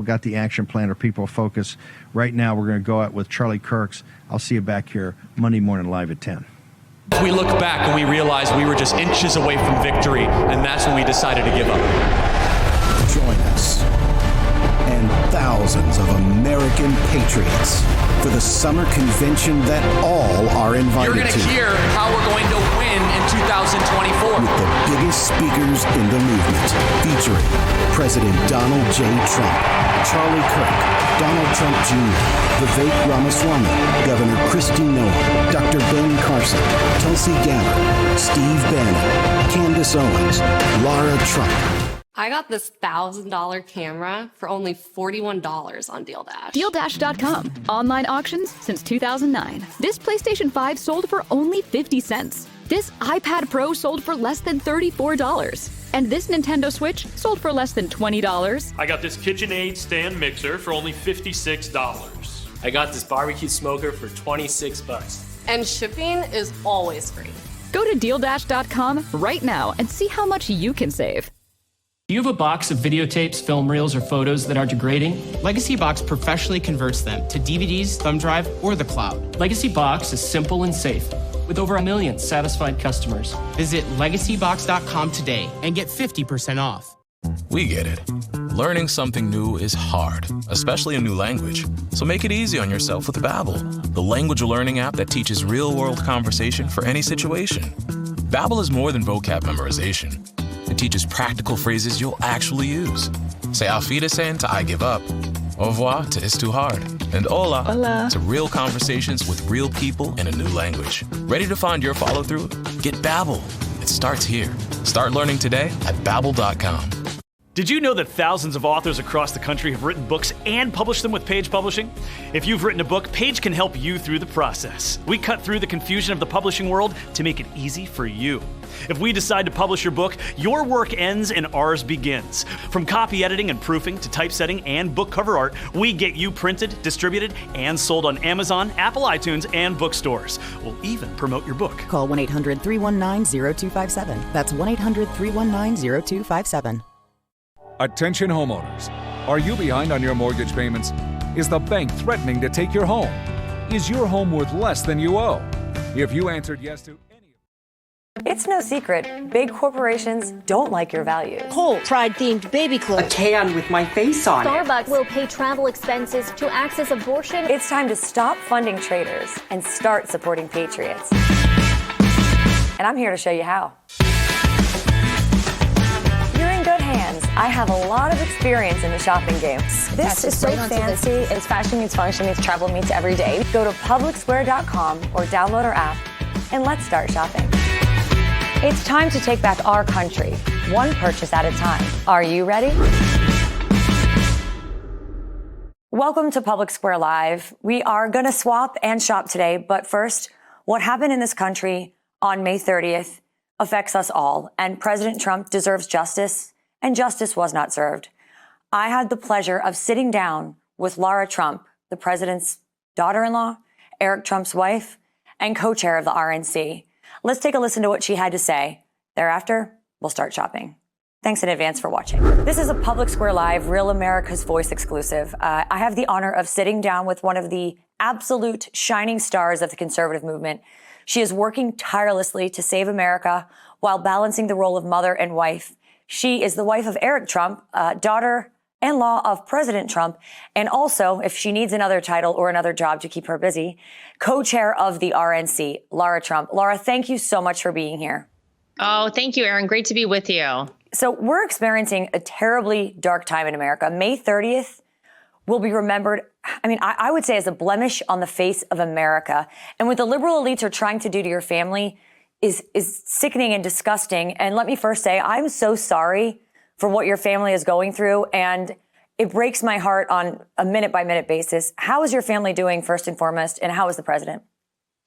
We've got the action plan or people focus. Right now, we're going to go out with Charlie Kirks. I'll see you back here Monday morning live at 10. We look back and we realize we were just inches away from victory, and that's when we decided to give up. Join us and thousands of American patriots for the summer convention that all are invited to. You're going to hear how we're going to win in 2024. With the biggest speakers in the movement, featuring President Donald J. Trump, Charlie Kirk, Donald Trump Jr., Vivek Ramaswamy, Governor Kristi Noem, Dr. Ben Carson, Tulsi Gabbard, Steve Bannon, Candace Owens, Lara Trump. I got this $1,000 camera for only $41 on DealDash. DealDash.com. Online auctions since 2009. This PlayStation 5 sold for only 50 cents. This iPad Pro sold for less than $34. And this Nintendo Switch sold for less than $20. I got this KitchenAid stand mixer for only $56. I got this barbecue smoker for $26. And shipping is always free. Go to DealDash.com right now and see how much you can save. Do you have a box of videotapes, film reels, or photos that are degrading? Legacy Box professionally converts them to DVDs, thumb drive, or the cloud. Legacy Box is simple and safe, with over 1 million satisfied customers. Visit LegacyBox.com today and get 50% off. We get it. Learning something new is hard, especially a new language. So make it easy on yourself with Babbel, the language learning app that teaches real-world conversation for any situation. Babbel is more than vocab memorization. It teaches practical phrases you'll actually use. Say auf Wiedersehen to I give up. Au revoir to it's too hard. And hola to real conversations with real people in a new language. Ready to find your follow-through? Get Babbel. It starts here. Start learning today at Babbel.com. Did you know that thousands of authors across the country have written books and published them with Page Publishing? If you've written a book, Page can help you through the process. We cut through the confusion of the publishing world to make it easy for you. If we decide to publish your book, your work ends and ours begins. From copy editing and proofing to typesetting and book cover art, we get you printed, distributed, and sold on Amazon, Apple iTunes, and bookstores. We'll even promote your book. Call 1-800-319-0257. That's 1-800-319-0257. Attention homeowners. Are you behind on your mortgage payments? Is the bank threatening to take your home? Is your home worth less than you owe? If you answered yes to any... It's no secret, big corporations don't like your values. Cold, pride-themed baby clothes. A can with my face on it. Starbucks will pay travel expenses to access abortion. It's time to stop funding traitors and start supporting patriots. And I'm here to show you how. You're in good hands. I have a lot of experience in the shopping game. This is so fancy. It's fashion meets function meets travel meets every day. Go to publicsquare.com or download our app and let's start shopping. It's time to take back our country, one purchase at a time. Are you ready? Welcome to Public Square Live. We are going to swap and shop today, but first, what happened in this country on May 30th affects us all, and President Trump deserves justice, and justice was not served. I had the pleasure of sitting down with Lara Trump, the president's daughter-in-law, Eric Trump's wife, and co-chair of the RNC. Let's take a listen to what she had to say. Thereafter, we'll start shopping. Thanks in advance for watching. This is a Public Square Live, Real America's Voice exclusive. I have the honor of sitting down with one of the absolute shining stars of the conservative movement. She is working tirelessly to save America while balancing the role of mother and wife. She is the wife of Eric Trump, daughter-in-law of President Trump, and also, if she needs another title or another job to keep her busy, co-chair of the RNC, Lara Trump. Lara, thank you so much for being here. Oh, thank you, Erin. Great to be with you. So we're experiencing a terribly dark time in America. May 30th will be remembered, I would say, as a blemish on the face of America. And what the liberal elites are trying to do to your family is sickening and disgusting. And let me first say, I'm so sorry for what your family is going through. And it breaks my heart on a minute-by-minute basis. How is your family doing, first and foremost? And how is the president?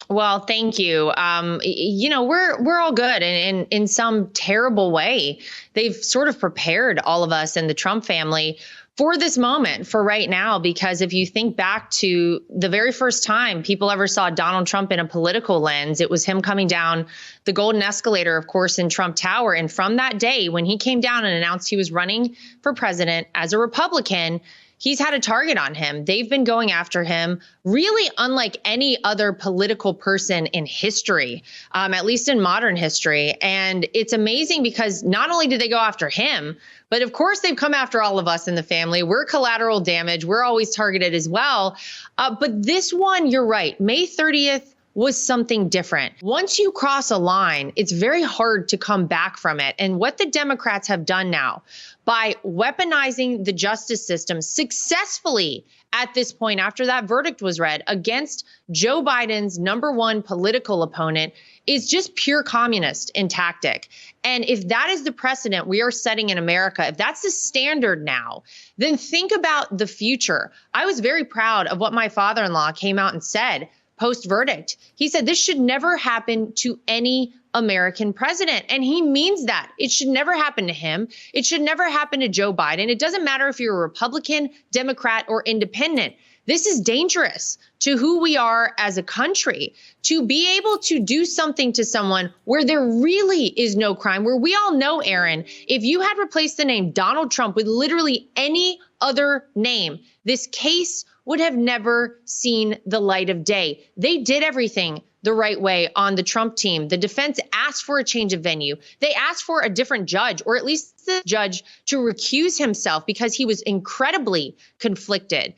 Well, thank you. We're all good. And in some terrible way, they've sort of prepared all of us in the Trump family for this moment, for right now, because if you think back to the very first time people ever saw Donald Trump in a political lens, it was him coming down the golden escalator, of course, in Trump Tower. And from that day, when he came down and announced he was running for president as a Republican, he's had a target on him. They've been going after him, really unlike any other political person in history, at least in modern history. And it's amazing because not only did they go after him, but of course they've come after all of us in the family. We're collateral damage. We're always targeted as well. But this one, you're right, May 30th was something different. Once you cross a line, it's very hard to come back from it. And what the Democrats have done now by weaponizing the justice system successfully at this point, after that verdict was read against Joe Biden's #1 political opponent, is just pure communist in tactic. And if that is the precedent we are setting in America, if that's the standard now, then think about the future. I was very proud of what my father-in-law came out and said post-verdict. He said this should never happen to any American president. And he means that. It should never happen to him. It should never happen to Joe Biden. It doesn't matter if you're a Republican, Democrat, or independent. This is dangerous to who we are as a country. To be able to do something to someone where there really is no crime, where we all know, Erin, if you had replaced the name Donald Trump with literally any other name, this case would have never seen the light of day. They did everything the right way on the Trump team. The defense asked for a change of venue. They asked for a different judge, or at least the judge to recuse himself because he was incredibly conflicted.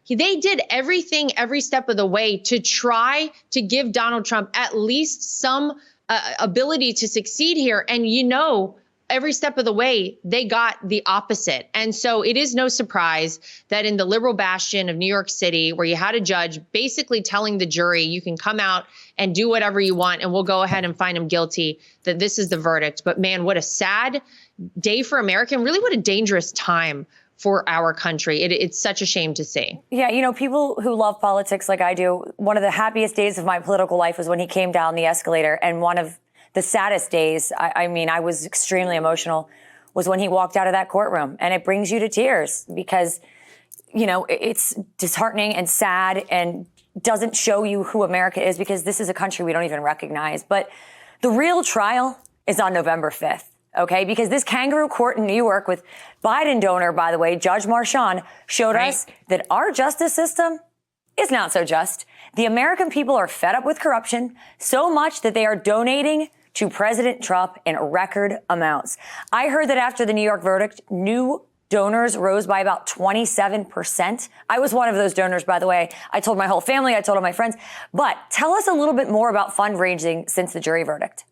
They did everything every step of the way to try to give Donald Trump at least some ability to succeed here. And every step of the way, they got the opposite. And so it is no surprise that in the liberal bastion of New York City, where you had a judge basically telling the jury, you can come out and do whatever you want, and we'll go ahead and find him guilty, that this is the verdict. But man, what a sad day for America, and really what a dangerous time for our country. It's such a shame to see. Yeah, people who love politics like I do, one of the happiest days of my political life was when he came down the escalator, and one of the saddest days, I was extremely emotional, was when he walked out of that courtroom. And it brings you to tears because, it's disheartening and sad and doesn't show you who America is, because this is a country we don't even recognize. But the real trial is on November 5th, okay? Because this kangaroo court in New York with Biden donor, by the way, Judge Marchand, showed us that our justice system is not so just. The American people are fed up with corruption so much that they are donating to President Trump in record amounts. I heard that after the New York verdict, new donors rose by about 27%. I was one of those donors, by the way. I told my whole family, I told all my friends. But tell us a little bit more about fundraising since the jury verdict.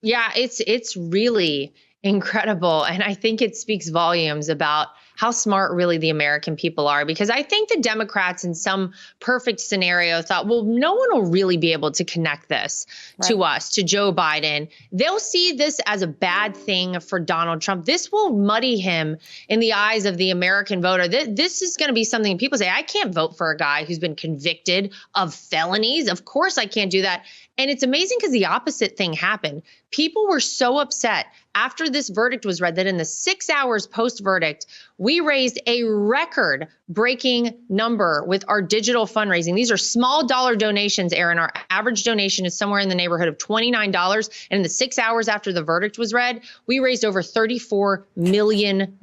Yeah, it's really incredible. And I think it speaks volumes about how smart really the American people are, because I think the Democrats in some perfect scenario thought, well, no one will really be able to connect this to us, to Joe Biden. They'll see this as a bad thing for Donald Trump. This will muddy him in the eyes of the American voter. This is going to be something people say, I can't vote for a guy who's been convicted of felonies. Of course I can't do that. And it's amazing because the opposite thing happened. People were so upset after this verdict was read that in the 6 hours post-verdict, we raised a record-breaking number with our digital fundraising. These are small dollar donations, Erin. Our average donation is somewhere in the neighborhood of $29. And in the 6 hours after the verdict was read, we raised over $34 million.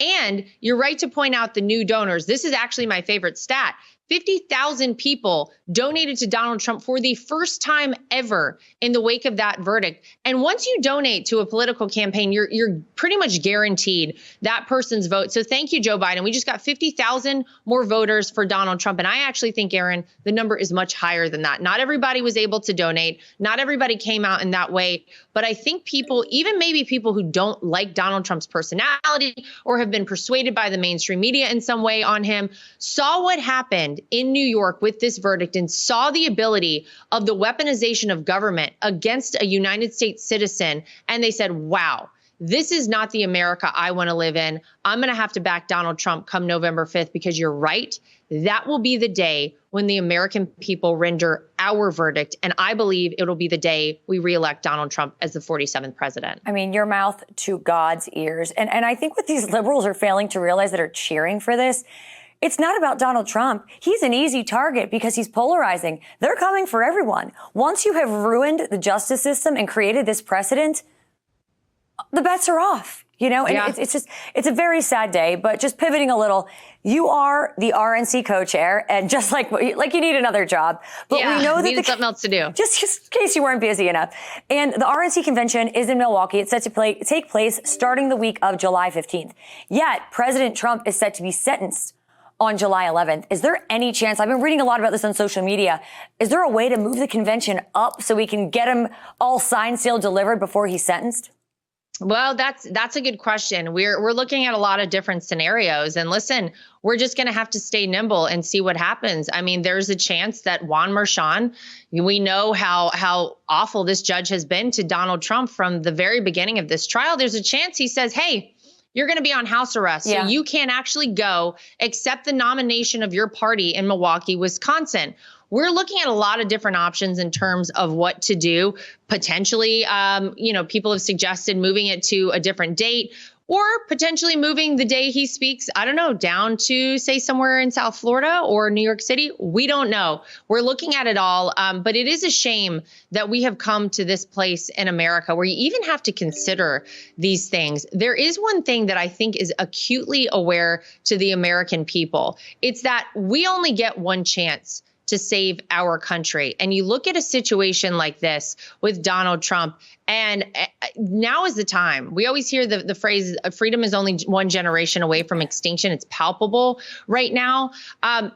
And you're right to point out the new donors. This is actually my favorite stat. 50,000 people donated to Donald Trump for the first time ever in the wake of that verdict. And once you donate to a political campaign, you're pretty much guaranteed that person's vote. So thank you, Joe Biden. We just got 50,000 more voters for Donald Trump. And I actually think, Erin, the number is much higher than that. Not everybody was able to donate. Not everybody came out in that way. But I think people, even maybe people who don't like Donald Trump's personality or have been persuaded by the mainstream media in some way on him, saw what happened in New York with this verdict and saw the ability of the weaponization of government against a United States citizen. And they said, wow, this is not the America I want to live in. I'm going to have to back Donald Trump come November 5th, because you're right. That will be the day when the American people render our verdict. And I believe it'll be the day we reelect Donald Trump as the 47th president. I mean, your mouth to God's ears. And I think what these liberals are failing to realize that are cheering for this, it's not about Donald Trump. He's an easy target because he's polarizing. They're coming for everyone. Once you have ruined the justice system and created this precedent, the bets are off. You know, and it's a very sad day, but just pivoting a little, you are the RNC co-chair, and just like you need another job, but we know that needed something else to do. Just in case you weren't busy enough. And the RNC convention is in Milwaukee. It's set to take place starting the week of July 15th. Yet President Trump is set to be sentenced on July 11th. Is there any chance, I've been reading a lot about this on social media, is there a way to move the convention up so we can get him all signed, sealed, delivered before he's sentenced? Well, that's a good question. We're looking at a lot of different scenarios, and listen, we're just going to have to stay nimble and see what happens. I mean, there's a chance that Juan Merchan, we know how awful this judge has been to Donald Trump from the very beginning of this trial. There's a chance he says, hey, you're going to be on house arrest. So you can't actually go accept the nomination of your party in Milwaukee, Wisconsin. We're looking at a lot of different options in terms of what to do. Potentially, people have suggested moving it to a different date, or potentially moving the day he speaks, I don't know, down to, say, somewhere in South Florida or New York City. We don't know. We're looking at it all. But it is a shame that we have come to this place in America where you even have to consider these things. There is one thing that I think is acutely aware to the American people. It's that we only get one chance to save our country. And you look at a situation like this with Donald Trump, and now is the time. We always hear the phrase, freedom is only one generation away from extinction. It's palpable right now.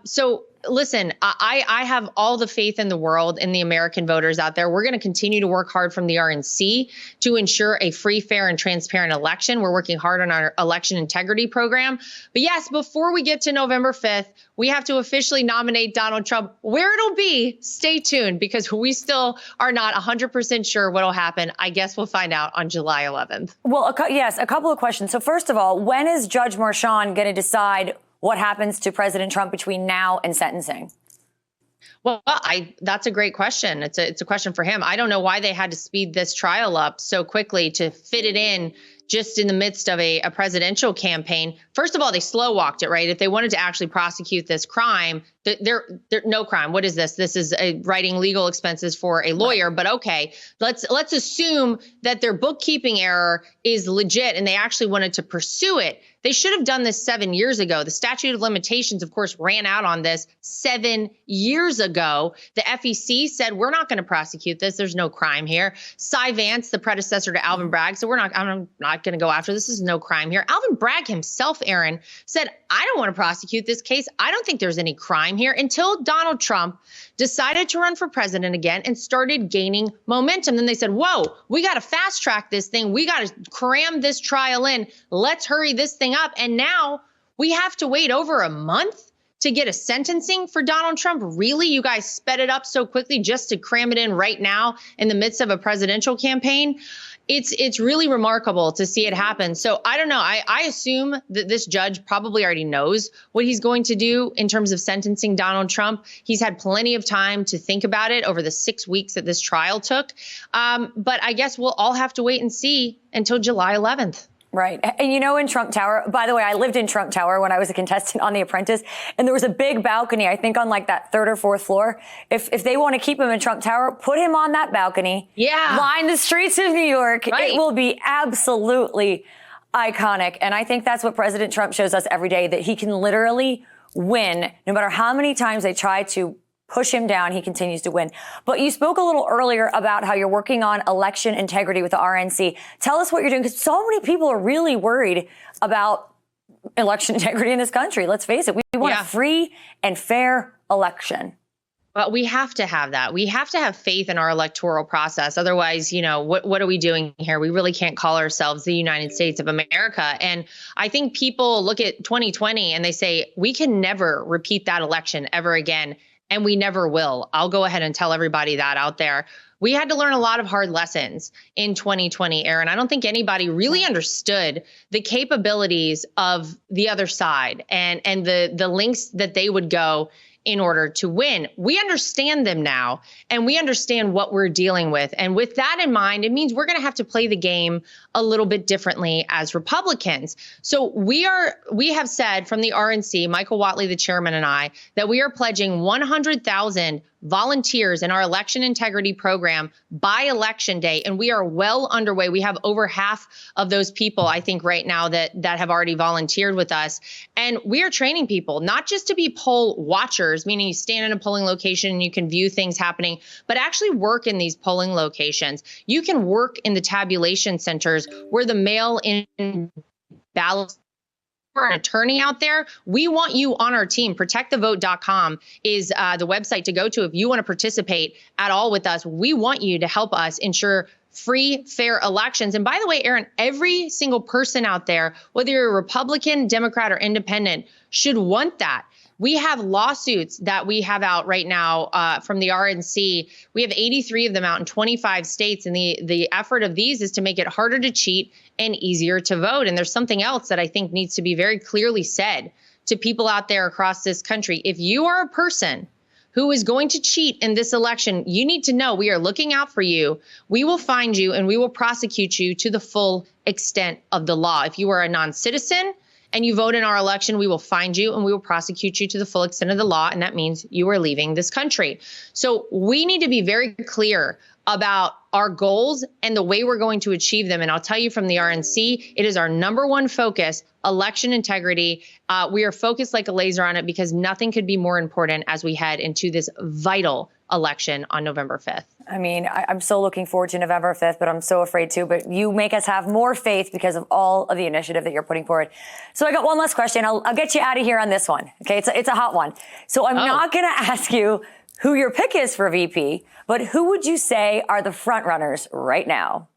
So listen, I have all the faith in the world in the American voters out there. We're going to continue to work hard from the RNC to ensure a free, fair, and transparent election. We're working hard on our election integrity program. But yes, before we get to November 5th, we have to officially nominate Donald Trump. Where it'll be, stay tuned, because we still are not 100% sure what'll happen. I guess we'll find out on July 11th. Well, yes, a couple of questions. So first of all, when is Judge Merchan going to decide what happens to President Trump between now and sentencing? Well, that's a great question. It's a question for him. I don't know why they had to speed this trial up so quickly to fit it in just in the midst of a presidential campaign. First of all, they slow walked it, right? If they wanted to actually prosecute this crime, they're no crime. What is this? This is writing legal expenses for a lawyer. Right. But okay, let's assume that their bookkeeping error is legit and they actually wanted to pursue it. They should have done this 7 years ago. The statute of limitations, of course, ran out on this 7 years ago. The FEC said, we're not going to prosecute this. There's no crime here. Cy Vance, the predecessor to Alvin Bragg, said, I'm not going to go after this. This is no crime here. Alvin Bragg himself, Erin, said, I don't want to prosecute this case. I don't think there's any crime here, until Donald Trump decided to run for president again and started gaining momentum. Then they said, whoa, we got to fast track this thing. We got to cram this trial in. Let's hurry this thing up. And now we have to wait over a month to get a sentencing for Donald Trump. Really? You guys sped it up so quickly just to cram it in right now in the midst of a presidential campaign? It's really remarkable to see it happen. So I don't know. I assume that this judge probably already knows what he's going to do in terms of sentencing Donald Trump. He's had plenty of time to think about it over the 6 weeks that this trial took. But I guess we'll all have to wait and see until July 11th. Right. And you know, in Trump Tower, by the way, I lived in Trump Tower when I was a contestant on The Apprentice, and there was a big balcony, I think on like that 3rd or 4th floor. If they want to keep him in Trump Tower, put him on that balcony. Yeah. Line the streets of New York. Right. It will be absolutely iconic. And I think that's what President Trump shows us every day, that he can literally win no matter how many times they try to push him down. He continues to win. But you spoke a little earlier about how you're working on election integrity with the RNC. Tell us what you're doing, because so many people are really worried about election integrity in this country. Let's face it. We want a free and fair election. But we have to have that. We have to have faith in our electoral process. Otherwise, you know, what are we doing here? We really can't call ourselves the United States of America. And I think people look at 2020 and they say, we can never repeat that election ever again. And we never will. I'll go ahead and tell everybody that out there. We had to learn a lot of hard lessons in 2020, Erin. I don't think anybody really understood the capabilities of the other side and the lengths that they would go in order to win. We understand them now, and we understand what we're dealing with. And with that in mind, it means we're going to have to play the game a little bit differently as Republicans. So we have said from the RNC, Michael Whatley, the chairman, and I, that we are pledging 100,000 volunteers in our election integrity program by election day, and we are well underway. We have over half of those people, I think, right now that have already volunteered with us. And we are training people, not just to be poll watchers, meaning you stand in a polling location and you can view things happening, but actually work in these polling locations. You can work in the tabulation centers where the mail-in ballots, an attorney out there. We want you on our team. ProtectTheVote.com is the website to go to if you want to participate at all with us. We want you to help us ensure free, fair elections. And by the way, Erin, every single person out there, whether you're a Republican, Democrat, or independent, should want that. We have lawsuits that we have out right now from the RNC. We have 83 of them out in 25 states. And the effort of these is to make it harder to cheat and easier to vote. And there's something else that I think needs to be very clearly said to people out there across this country. If you are a person who is going to cheat in this election, you need to know we are looking out for you. We will find you and we will prosecute you to the full extent of the law. If you are a non-citizen and you vote in our election, we will find you and we will prosecute you to the full extent of the law. And that means you are leaving this country. So we need to be very clear about our goals and the way we're going to achieve them. And I'll tell you from the RNC, it is our number one focus, election integrity. We are focused like a laser on it because nothing could be more important as we head into this vital election on November 5th. I mean, I'm so looking forward to November 5th, but I'm so afraid too. But you make us have more faith because of all of the initiative that you're putting forward. So I got one last question. I'll get you out of here on this one. Okay, it's a hot one. So I'm not going to ask you who your pick is for VP, but who would you say are the front runners right now?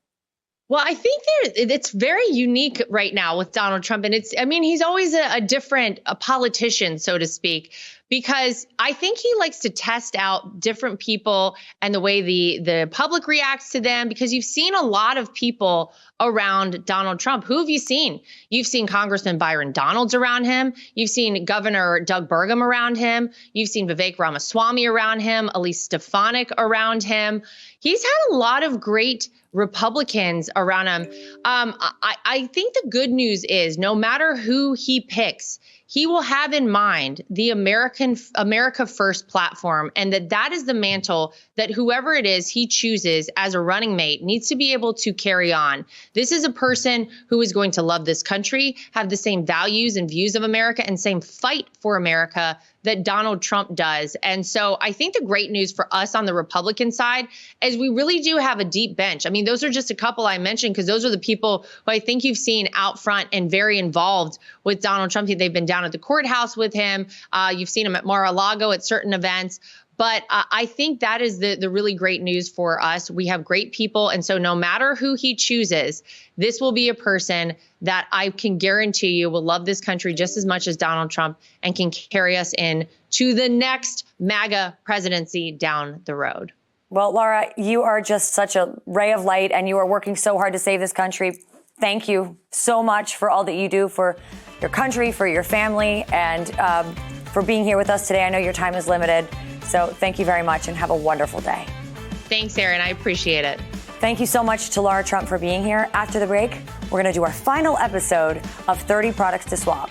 Well, I think it's very unique right now with Donald Trump. And he's always a different politician, so to speak, because I think he likes to test out different people and the way the public reacts to them, because you've seen a lot of people around Donald Trump. Who have you seen? You've seen Congressman Byron Donalds around him. You've seen Governor Doug Burgum around him. You've seen Vivek Ramaswamy around him, Elise Stefanik around him. He's had a lot of great Republicans around him. I think the good news is no matter who he picks, he will have in mind the America First platform, and that is the mantle that whoever it is he chooses as a running mate needs to be able to carry on. This is a person who is going to love this country, have the same values and views of America, and same fight for America that Donald Trump does. And so I think the great news for us on the Republican side is we really do have a deep bench. I mean, those are just a couple I mentioned because those are the people who I think you've seen out front and very involved with Donald Trump. They've been down at the courthouse with him. You've seen him at Mar-a-Lago at certain events. But I think that is the really great news for us. We have great people. And so no matter who he chooses, this will be a person that I can guarantee you will love this country just as much as Donald Trump and can carry us in to the next MAGA presidency down the road. Well, Lara, you are just such a ray of light and you are working so hard to save this country. Thank you so much for all that you do for your country, for your family, and for being here with us today. I know your time is limited. So thank you very much and have a wonderful day. Thanks, Erin. I appreciate it. Thank you so much to Lara Trump for being here. After the break, we're going to do our final episode of 30 Products to Swap.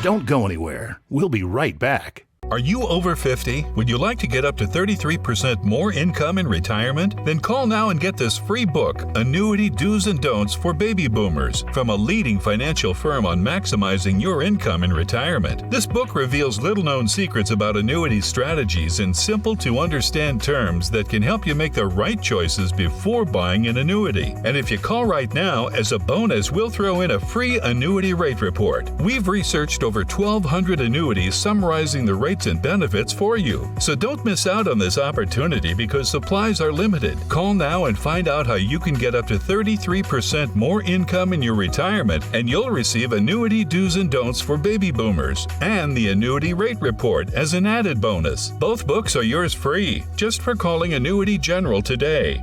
Don't go anywhere. We'll be right back. Are you over 50? Would you like to get up to 33% more income in retirement? Then call now and get this free book, Annuity Do's and Don'ts for Baby Boomers, from a leading financial firm on maximizing your income in retirement. This book reveals little-known secrets about annuity strategies in simple-to-understand terms that can help you make the right choices before buying an annuity. And if you call right now, as a bonus, we'll throw in a free annuity rate report. We've researched over 1,200 annuities summarizing the rates and benefits for you. So don't miss out on this opportunity because supplies are limited. Call now and find out how you can get up to 33% more income in your retirement, and you'll receive Annuity Do's and Don'ts for Baby Boomers and the Annuity Rate Report as an added bonus. Both books are yours free just for calling Annuity General today.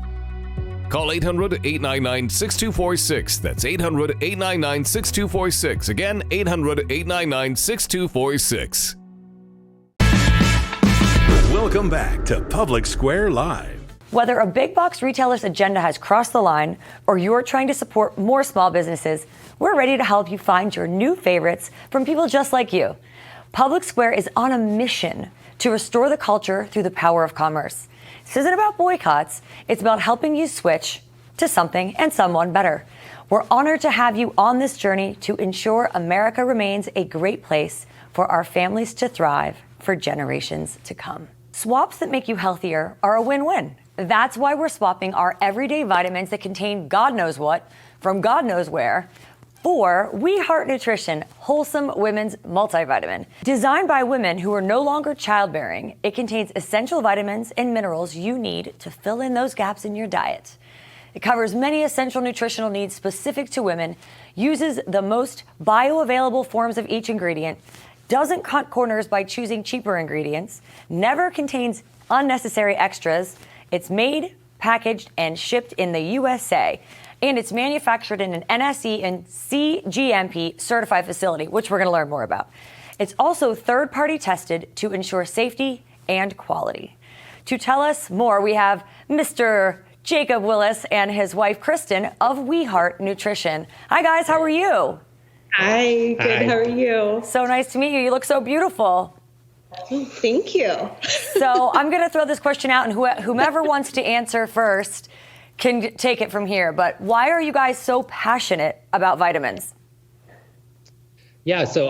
Call 800-899-6246. That's 800-899-6246. Again, 800-899-6246. Welcome back to Public Square Live. Whether a big box retailer's agenda has crossed the line or you're trying to support more small businesses, we're ready to help you find your new favorites from people just like you. Public Square is on a mission to restore the culture through the power of commerce. This isn't about boycotts. It's about helping you switch to something and someone better. We're honored to have you on this journey to ensure America remains a great place for our families to thrive for generations to come. Swaps that make you healthier are a win-win. That's why we're swapping our everyday vitamins that contain God knows what from God knows where for We Heart Nutrition Wholesome Women's Multivitamin. Designed by women who are no longer childbearing, it contains essential vitamins and minerals you need to fill in those gaps in your diet. It covers many essential nutritional needs specific to women, uses the most bioavailable forms of each ingredient, doesn't cut corners by choosing cheaper ingredients, never contains unnecessary extras. It's made, packaged, and shipped in the USA. And it's manufactured in an NSE and CGMP certified facility, which we're going to learn more about. It's also third-party tested to ensure safety and quality. To tell us more, we have Mr. Jacob Willis and his wife, Kristen, of We Heart Nutrition. Hi, guys. How are you? Hi. Good. Hi. How are you? So nice to meet you. You look so beautiful. Oh, thank you. So I'm going to throw this question out, and whomever wants to answer first can take it from here. But why are you guys so passionate about vitamins? Yeah, so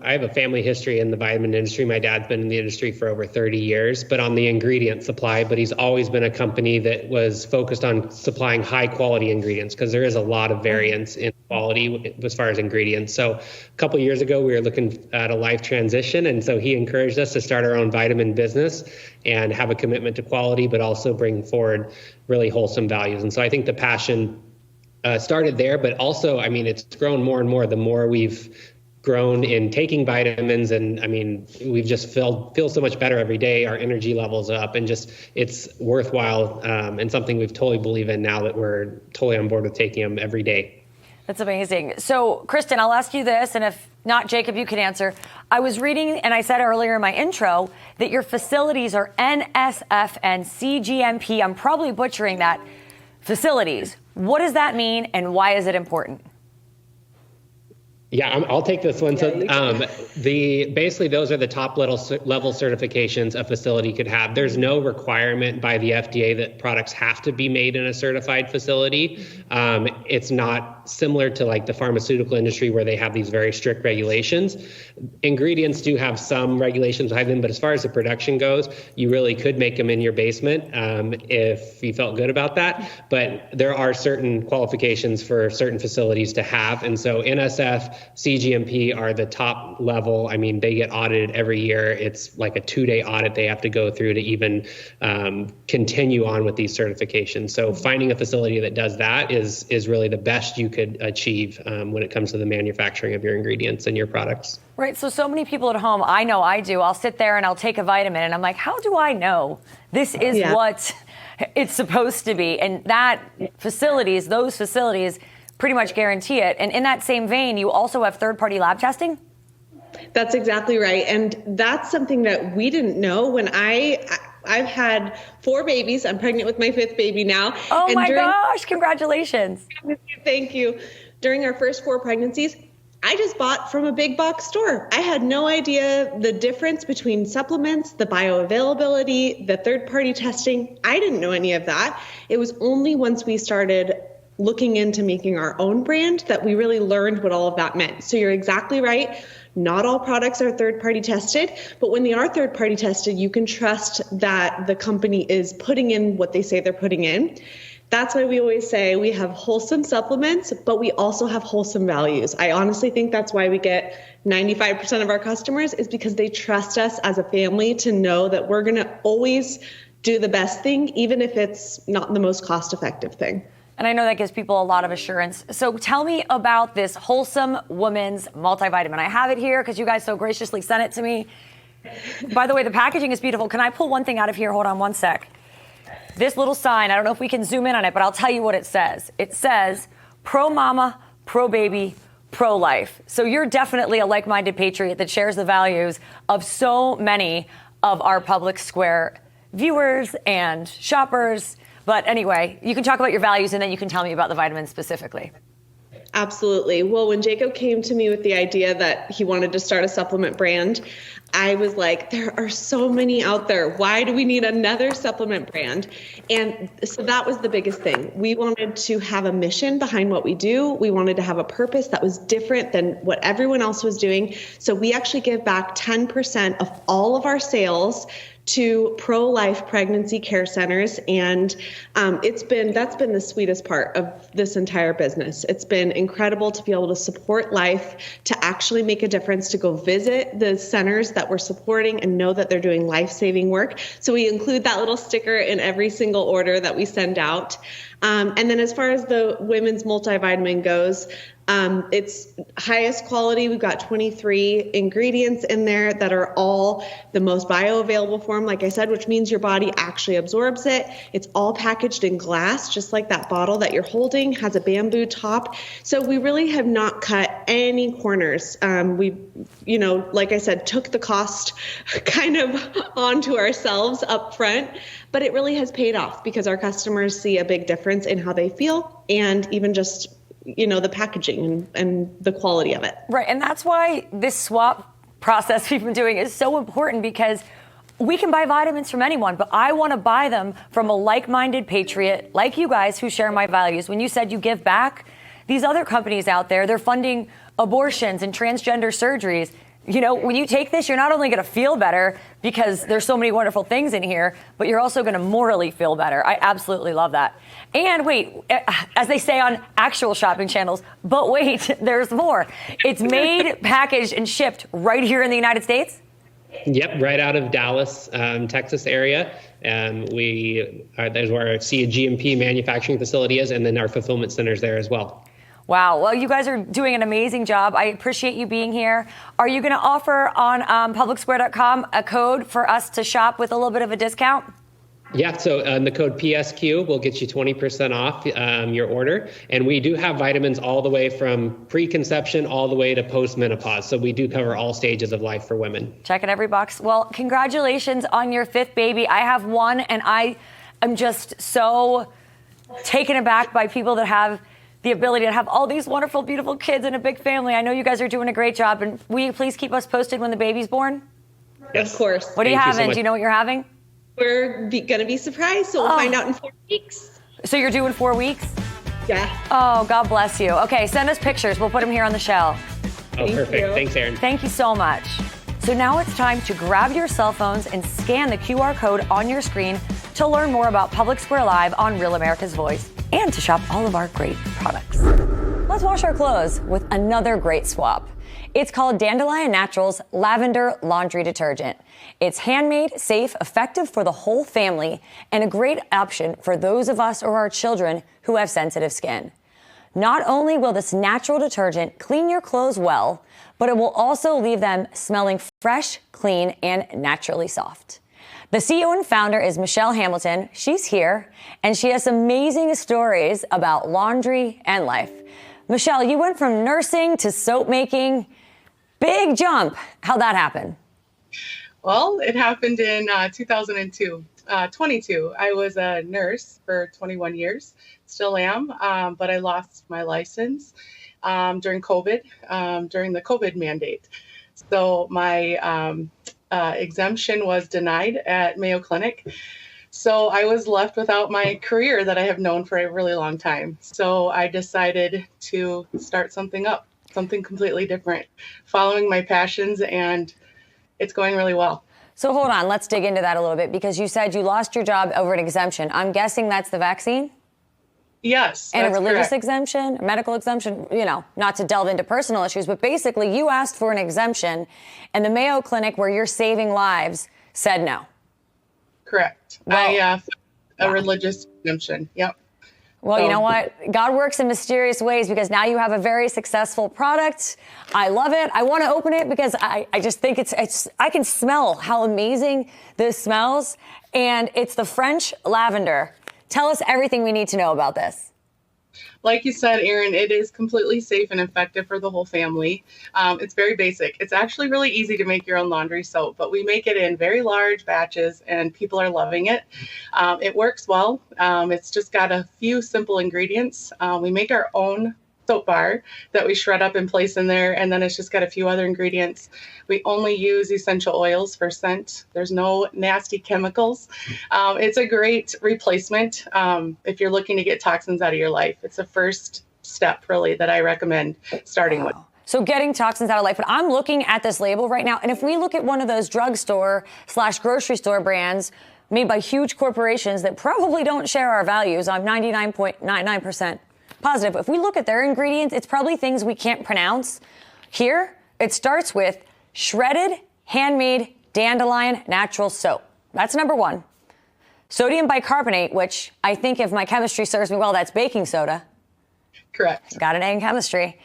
I have a family history in the vitamin industry. My dad's been in the industry for over 30 years, but on the ingredient supply. But he's always been a company that was focused on supplying high quality ingredients because there is a lot of variance in quality as far as ingredients. So a couple of years ago, we were looking at a life transition. And so he encouraged us to start our own vitamin business and have a commitment to quality, but also bring forward really wholesome values. And so I think the passion started there, but also, I mean, it's grown more and more the more we've grown in taking vitamins. And I mean, we've just feel so much better every day. Our energy levels up, and just it's worthwhile and something we've totally believe in now that we're totally on board with taking them every day. That's amazing. So, Kristen, I'll ask you this, and if not, Jacob, you can answer. I was reading, and I said earlier in my intro, that your facilities are NSF and CGMP. I'm probably butchering that. Facilities. What does that mean, and why is it important? Yeah, I'll take this one. So basically those are the top level certifications a facility could have. There's no requirement by the FDA that products have to be made in a certified facility. It's not similar to like the pharmaceutical industry where they have these very strict regulations. Ingredients do have some regulations behind them, but as far as the production goes, you really could make them in your basement if you felt good about that. But there are certain qualifications for certain facilities to have. And so NSF, CGMP are the top level. I mean, they get audited every year. It's like a 2-day audit they have to go through to even continue on with these certifications. So finding a facility that does that is really the best you could achieve when it comes to the manufacturing of your ingredients and your products. Right. So many people at home, I know I do. I'll sit there and I'll take a vitamin and I'm like, how do I know this is what it's supposed to be? And those facilities pretty much guarantee it. And in that same vein, you also have third-party lab testing? That's exactly right. And that's something that we didn't know when I've had 4 babies. I'm pregnant with my 5th baby now. Oh, and my gosh. Congratulations. Thank you. During our first 4 pregnancies, I just bought from a big box store. I had no idea the difference between supplements, the bioavailability, the third-party testing. I didn't know any of that. It was only once we started looking into making our own brand that we really learned what all of that meant. So you're exactly right. Not all products are third-party tested, but when they are third-party tested, you can trust that the company is putting in what they say they're putting in. That's why we always say we have wholesome supplements, but we also have wholesome values. I honestly think that's why we get 95% of our customers is because they trust us as a family to know that we're going to always do the best thing, even if it's not the most cost-effective thing. And I know that gives people a lot of assurance. So tell me about this Wholesome Women's Multivitamin. I have it here because you guys so graciously sent it to me. By the way, the packaging is beautiful. Can I pull one thing out of here? Hold on one sec. This little sign, I don't know if we can zoom in on it, but I'll tell you what it says. It says, pro mama, pro baby, pro life. So you're definitely a like-minded patriot that shares the values of so many of our Public Square viewers and shoppers. But anyway, you can talk about your values and then you can tell me about the vitamins specifically. Absolutely. Well, when Jacob came to me with the idea that he wanted to start a supplement brand, I was like, there are so many out there. Why do we need another supplement brand? And so that was the biggest thing. We wanted to have a mission behind what we do. We wanted to have a purpose that was different than what everyone else was doing. So we actually give back 10% of all of our sales to pro-life pregnancy care centers. And that's been the sweetest part of this entire business. It's been incredible to be able to support life, to actually make a difference, to go visit the centers that we're supporting and know that they're doing life-saving work. So we include that little sticker in every single order that we send out. And then as far as the women's multivitamin goes, it's highest quality. We've got 23 ingredients in there that are all the most bioavailable form, like I said, which means your body actually absorbs it. It's all packaged in glass, just like that bottle that you're holding has a bamboo top. So we really have not cut any corners. We, like I said, took the cost kind of onto ourselves up front, but it really has paid off because our customers see a big difference in how they feel and even just the packaging and the quality of it. Right. And that's why this swap process we've been doing is so important, because we can buy vitamins from anyone, but I want to buy them from a like-minded patriot like you guys who share my values. When you said you give back, these other companies out there, they're funding abortions and transgender surgeries. When you take this, you're not only going to feel better because there's so many wonderful things in here, but you're also going to morally feel better. I absolutely love that. And wait, as they say on actual shopping channels, but wait, there's more. It's made, packaged, and shipped right here in the United States? Yep, right out of Dallas, Texas area. There's where our GMP manufacturing facility is, and then our fulfillment center's there as well. Wow. Well, you guys are doing an amazing job. I appreciate you being here. Are you going to offer on publicsquare.com a code for us to shop with a little bit of a discount? Yeah, so the code PSQ will get you 20% off your order. And we do have vitamins all the way from preconception all the way to postmenopause. So we do cover all stages of life for women. Checking every box. Well, congratulations on your 5th baby. I have one, and I am just so taken aback by people that have the ability to have all these wonderful, beautiful kids and a big family. I know you guys are doing a great job. And will you please keep us posted when the baby's born? Yes. Of course. What are you having? Do you know what you're having? We're going to be surprised, so we'll find out in 4 weeks. So you're doing 4 weeks? Yeah. Oh, God bless you. Okay, send us pictures. We'll put them here on the show. Oh, perfect. Thanks, Erin. Thank you so much. So now it's time to grab your cell phones and scan the QR code on your screen to learn more about Public Square Live on Real America's Voice and to shop all of our great products. Let's wash our clothes with another great swap. It's called Dandelion Naturals Lavender Laundry Detergent. It's handmade, safe, effective for the whole family, and a great option for those of us or our children who have sensitive skin. Not only will this natural detergent clean your clothes well, but it will also leave them smelling fresh, clean, and naturally soft. The CEO and founder is Michelle Hamilton. She's here, and she has amazing stories about laundry and life. Michelle, you went from nursing to soap making. Big jump. How'd that happen? Well, it happened in 2002. 22. I was a nurse for 21 years, still am, but I lost my license during COVID, during the COVID mandate. So my exemption was denied at Mayo Clinic. So I was left without my career that I have known for a really long time. So I decided to start something up, something completely different, following my passions, and it's going really well. So hold on, let's dig into that a little bit, because you said you lost your job over an exemption. I'm guessing that's the vaccine? Yes. And a religious correct. exemption, a medical exemption, not to delve into personal issues, but basically you asked for an exemption and the Mayo Clinic, where you're saving lives, said no. Correct. Well, a religious exemption. Yep. Well, you know what? God works in mysterious ways, because now you have a very successful product. I love it. I want to open it because I just think it's I can smell how amazing this smells. And it's the French lavender. Tell us everything we need to know about this. Like you said, Erin, it is completely safe and effective for the whole family. It's very basic. It's actually really easy to make your own laundry soap, but we make it in very large batches and people are loving it. It works well. It's just got a few simple ingredients. We make our own soap bar that we shred up and place in there, and then it's just got a few other ingredients. We only use essential oils for scent. There's no nasty chemicals. It's a great replacement if you're looking to get toxins out of your life. It's the first step, really, that I recommend starting with. So getting toxins out of life. But I'm looking at this label right now, and if we look at one of those drugstore/grocery store brands made by huge corporations that probably don't share our values, I'm 99.99% positive. If we look at their ingredients, it's probably things we can't pronounce. Here, it starts with shredded, handmade, dandelion, natural soap. That's number one. Sodium bicarbonate, which I think if my chemistry serves me well, that's baking soda. Correct. Got an A in chemistry.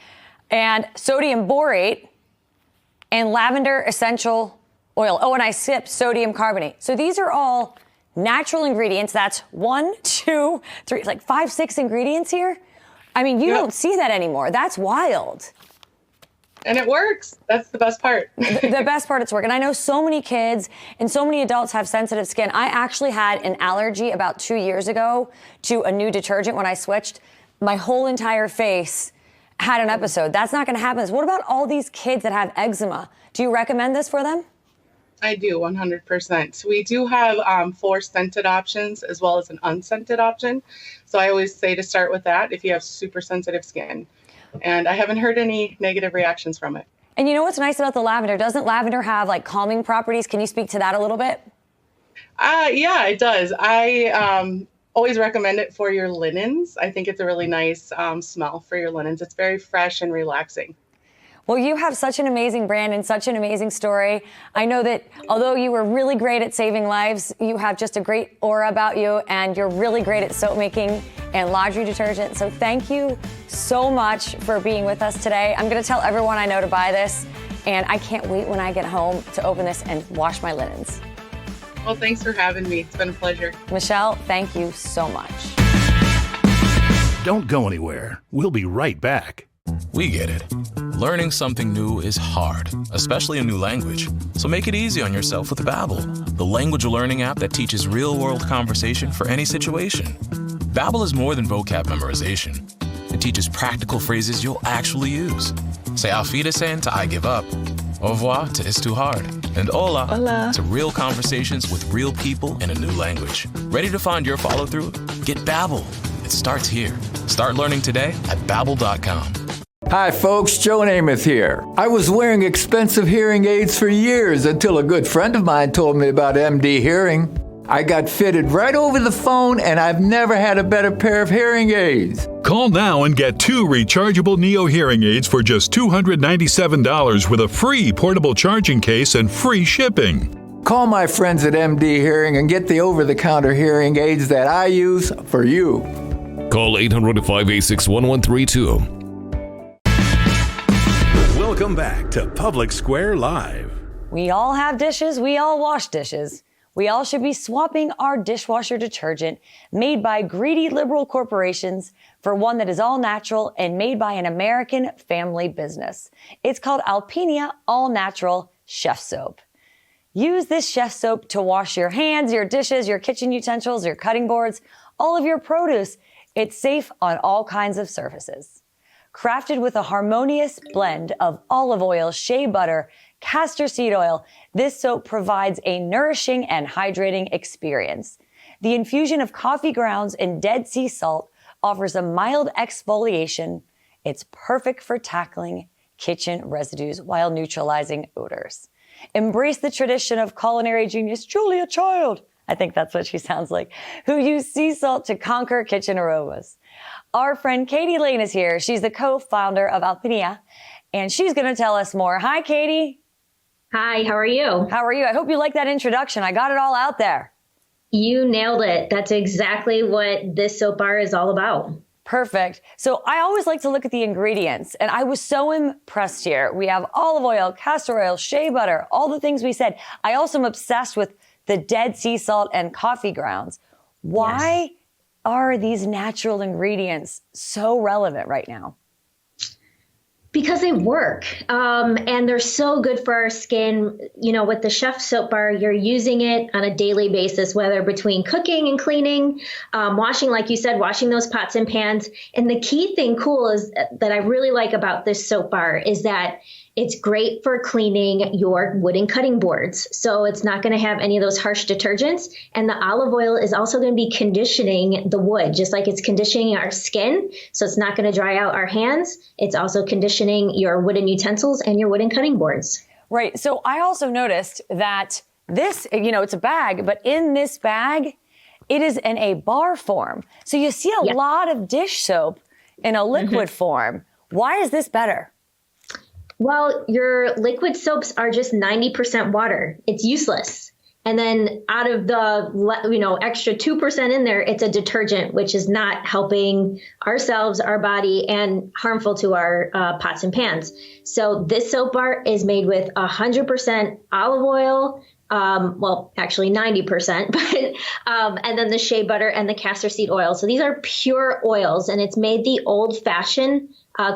And sodium borate and lavender essential oil. Oh, and I skipped sodium carbonate. So these are all natural ingredients. That's 1, 2, 3, like 5, 6 ingredients here. I mean, you don't see that anymore. That's wild. And it works. That's the best part. The best part, it's working. I know so many kids and so many adults have sensitive skin. I actually had an allergy about 2 years ago to a new detergent when I switched. My whole entire face had an episode. That's not going to happen. What about all these kids that have eczema? Do you recommend this for them? I do, 100%. We do have 4 scented options as well as an unscented option. So I always say to start with that if you have super sensitive skin. And I haven't heard any negative reactions from it. And you know what's nice about the lavender? Doesn't lavender have like calming properties? Can you speak to that a little bit? Yeah, it does. I always recommend it for your linens. I think it's a really nice smell for your linens. It's very fresh and relaxing. Well, you have such an amazing brand and such an amazing story. I know that although you were really great at saving lives, you have just a great aura about you, and you're really great at soap making and laundry detergent. So thank you so much for being with us today. I'm going to tell everyone I know to buy this, and I can't wait when I get home to open this and wash my linens. Well, thanks for having me. It's been a pleasure. Michelle, thank you so much. Don't go anywhere. We'll be right back. We get it. Learning something new is hard, especially a new language. So make it easy on yourself with Babbel, the language learning app that teaches real-world conversation for any situation. Babbel is more than vocab memorization. It teaches practical phrases you'll actually use. Say auf Wiedersehen to I give up, au revoir to it's too hard, and hola to real conversations with real people in a new language. Ready to find your follow-through? Get Babbel. It starts here. Start learning today at Babbel.com. Hi folks, Joe Namath here. I was wearing expensive hearing aids for years until a good friend of mine told me about MD Hearing. I got fitted right over the phone and I've never had a better pair of hearing aids. Call now and get 2 rechargeable Neo hearing aids for just $297 with a free portable charging case and free shipping. Call my friends at MD Hearing and get the over-the-counter hearing aids that I use for you. Call 800-586-1132. Welcome back to Public Square Live. We all have dishes. We all wash dishes. We all should be swapping our dishwasher detergent made by greedy liberal corporations for one that is all natural and made by an American family business. It's called Alpinia All Natural Chef Soap. Use this chef soap to wash your hands, your dishes, your kitchen utensils, your cutting boards, all of your produce. It's safe on all kinds of surfaces. Crafted with a harmonious blend of olive oil, shea butter, castor seed oil, this soap provides a nourishing and hydrating experience. The infusion of coffee grounds and Dead Sea salt offers a mild exfoliation. It's perfect for tackling kitchen residues while neutralizing odors. Embrace the tradition of culinary genius Julia Child, I think that's what she sounds like, who used sea salt to conquer kitchen aromas. Our friend Katie Lane is here. She's the co-founder of Alpinia, and she's going to tell us more. Hi, Katie. Hi, how are you? How are you? I hope you like that introduction. I got it all out there. You nailed it. That's exactly what this soap bar is all about. Perfect. So I always like to look at the ingredients, and I was so impressed here. We have olive oil, castor oil, shea butter, all the things we said. I also am obsessed with the Dead Sea salt and coffee grounds. Why are these natural ingredients so relevant right now? Because they work, and they're so good for our skin. You know, with the Chef Soap Bar, you're using it on a daily basis, whether between cooking and cleaning, washing, like you said, washing those pots and pans. And the key thing is that I really like about this soap bar is that it's great for cleaning your wooden cutting boards. So it's not going to have any of those harsh detergents. And the olive oil is also going to be conditioning the wood, just like it's conditioning our skin. So it's not going to dry out our hands. It's also conditioning your wooden utensils and your wooden cutting boards. Right. So I also noticed that this, it's a bag, but in this bag, it is in a bar form. So you see a lot of dish soap in a liquid form. Why is this better? Well, your liquid soaps are just 90% water. It's useless. And then out of the, extra 2% in there, it's a detergent, which is not helping ourselves, our body, and harmful to our pots and pans. So this soap bar is made with 100% olive oil. Well, actually 90%, but, and then the shea butter and the castor seed oil. So these are pure oils, and it's made the old fashioned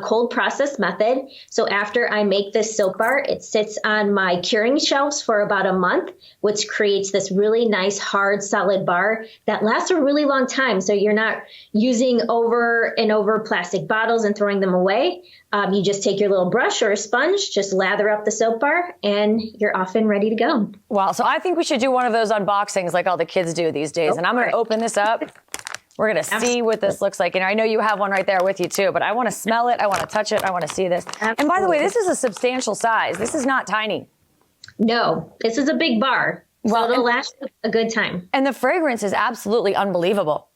cold process method. So after I make this soap bar, it sits on my curing shelves for about a month, which creates this really nice, hard, solid bar that lasts a really long time. So you're not using over and over plastic bottles and throwing them away. You just take your little brush or a sponge, just lather up the soap bar, and you're off and ready to go. Wow. So I think we should do one of those unboxings like all the kids do these days. And I'm going to open this up. We're going to see what this looks like. And I know you have one right there with you, too. But I want to smell it. I want to touch it. I want to see this. Absolutely. And by the way, this is a substantial size. This is not tiny. No, this is a big bar. So it'll last a good time. And the fragrance is absolutely unbelievable.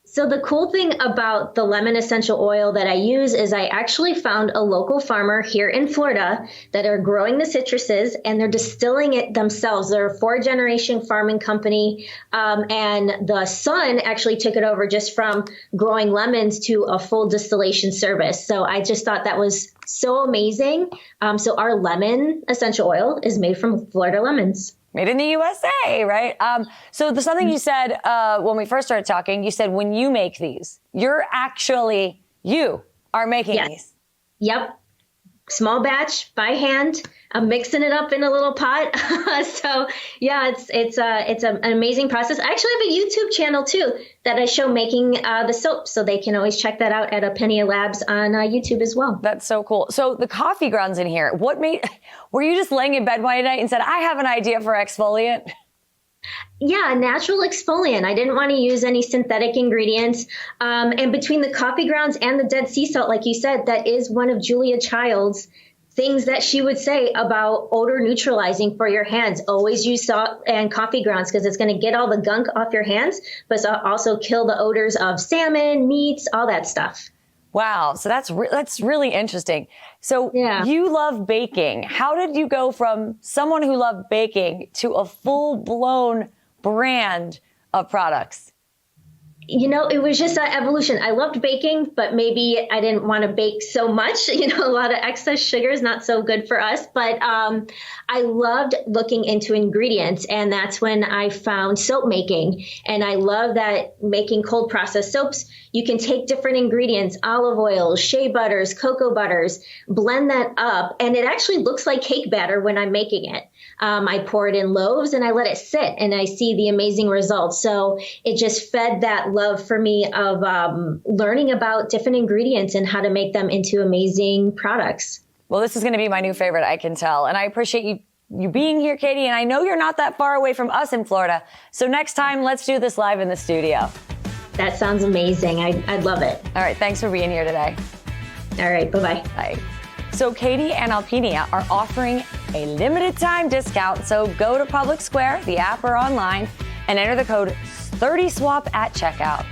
So the cool thing about the lemon essential oil that I use is I actually found a local farmer here in Florida that are growing the citruses, and they're distilling it themselves. They're a 4th-generation farming company, and the son actually took it over just from growing lemons to a full distillation service. So I just thought that was so amazing. So our lemon essential oil is made from Florida lemons. Made in the USA, right? So there's something you said when we first started talking. You said when you make these, you are making these. Yep. Small batch by hand. I'm mixing it up in a little pot. So yeah, it's an amazing process. I actually have a YouTube channel too that I show making the soap, so they can always check that out at Apenia Labs on YouTube as well. That's so cool. So the coffee grounds in here, were you just laying in bed one night and said, I have an idea for exfoliant? Yeah, natural exfoliant. I didn't want to use any synthetic ingredients. And between the coffee grounds and the Dead Sea salt, like you said, that is one of Julia Child's things that she would say about odor neutralizing for your hands. Always use salt and coffee grounds because it's going to get all the gunk off your hands, but also kill the odors of salmon, meats, all that stuff. Wow. So that's really interesting. So you love baking. How did you go from someone who loved baking to a full-blown brand of products? It was just an evolution. I loved baking, but maybe I didn't want to bake so much. A lot of excess sugar is not so good for us. But I loved looking into ingredients, and that's when I found soap making. And I love that making cold processed soaps, you can take different ingredients, olive oil, shea butters, cocoa butters, blend that up, and it actually looks like cake batter when I'm making it. I pour it in loaves and I let it sit, and I see the amazing results. So it just fed that love for me of learning about different ingredients and how to make them into amazing products. Well, this is going to be my new favorite, I can tell. And I appreciate you being here, Katie. And I know you're not that far away from us in Florida. So next time, let's do this live in the studio. That sounds amazing. I'd love it. All right. Thanks for being here today. All right. Bye-bye. Bye. So Katie and Alpenia are offering a limited time discount. So go to Public Square, the app or online, and enter the code 30SWAP at checkout.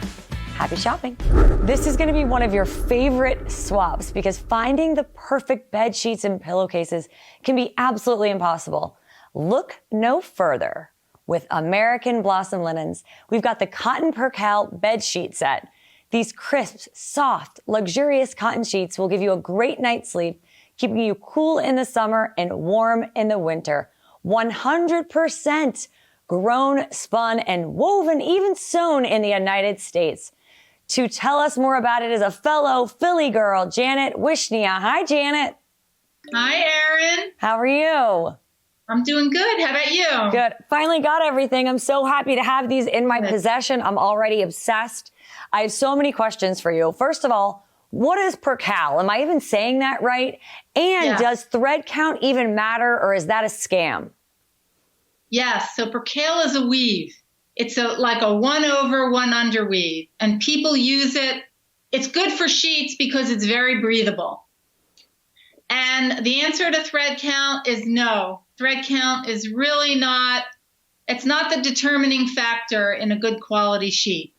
Happy shopping. This is going to be one of your favorite swaps because finding the perfect bed sheets and pillowcases can be absolutely impossible. Look no further. With American Blossom Linens, we've got the Cotton Percale bed sheet set. These crisp, soft, luxurious cotton sheets will give you a great night's sleep, keeping you cool in the summer and warm in the winter. 100% grown, spun, and woven, even sewn in the United States. To tell us more about it is a fellow Philly girl, Janet Wishnia. Hi, Janet. Hi, Erin. How are you? I'm doing good. How about you? Good. Finally got everything. I'm so happy to have these in my possession. I'm already obsessed. I have so many questions for you. First of all, what is per cal? Am I even saying that right? And does thread count even matter, or is that a scam? Yes. So per cal is a weave. It's like a 1 over 1 under weave, and people use it. It's good for sheets because it's very breathable. And the answer to thread count is no. Thread count is really not, it's not the determining factor in a good quality sheet.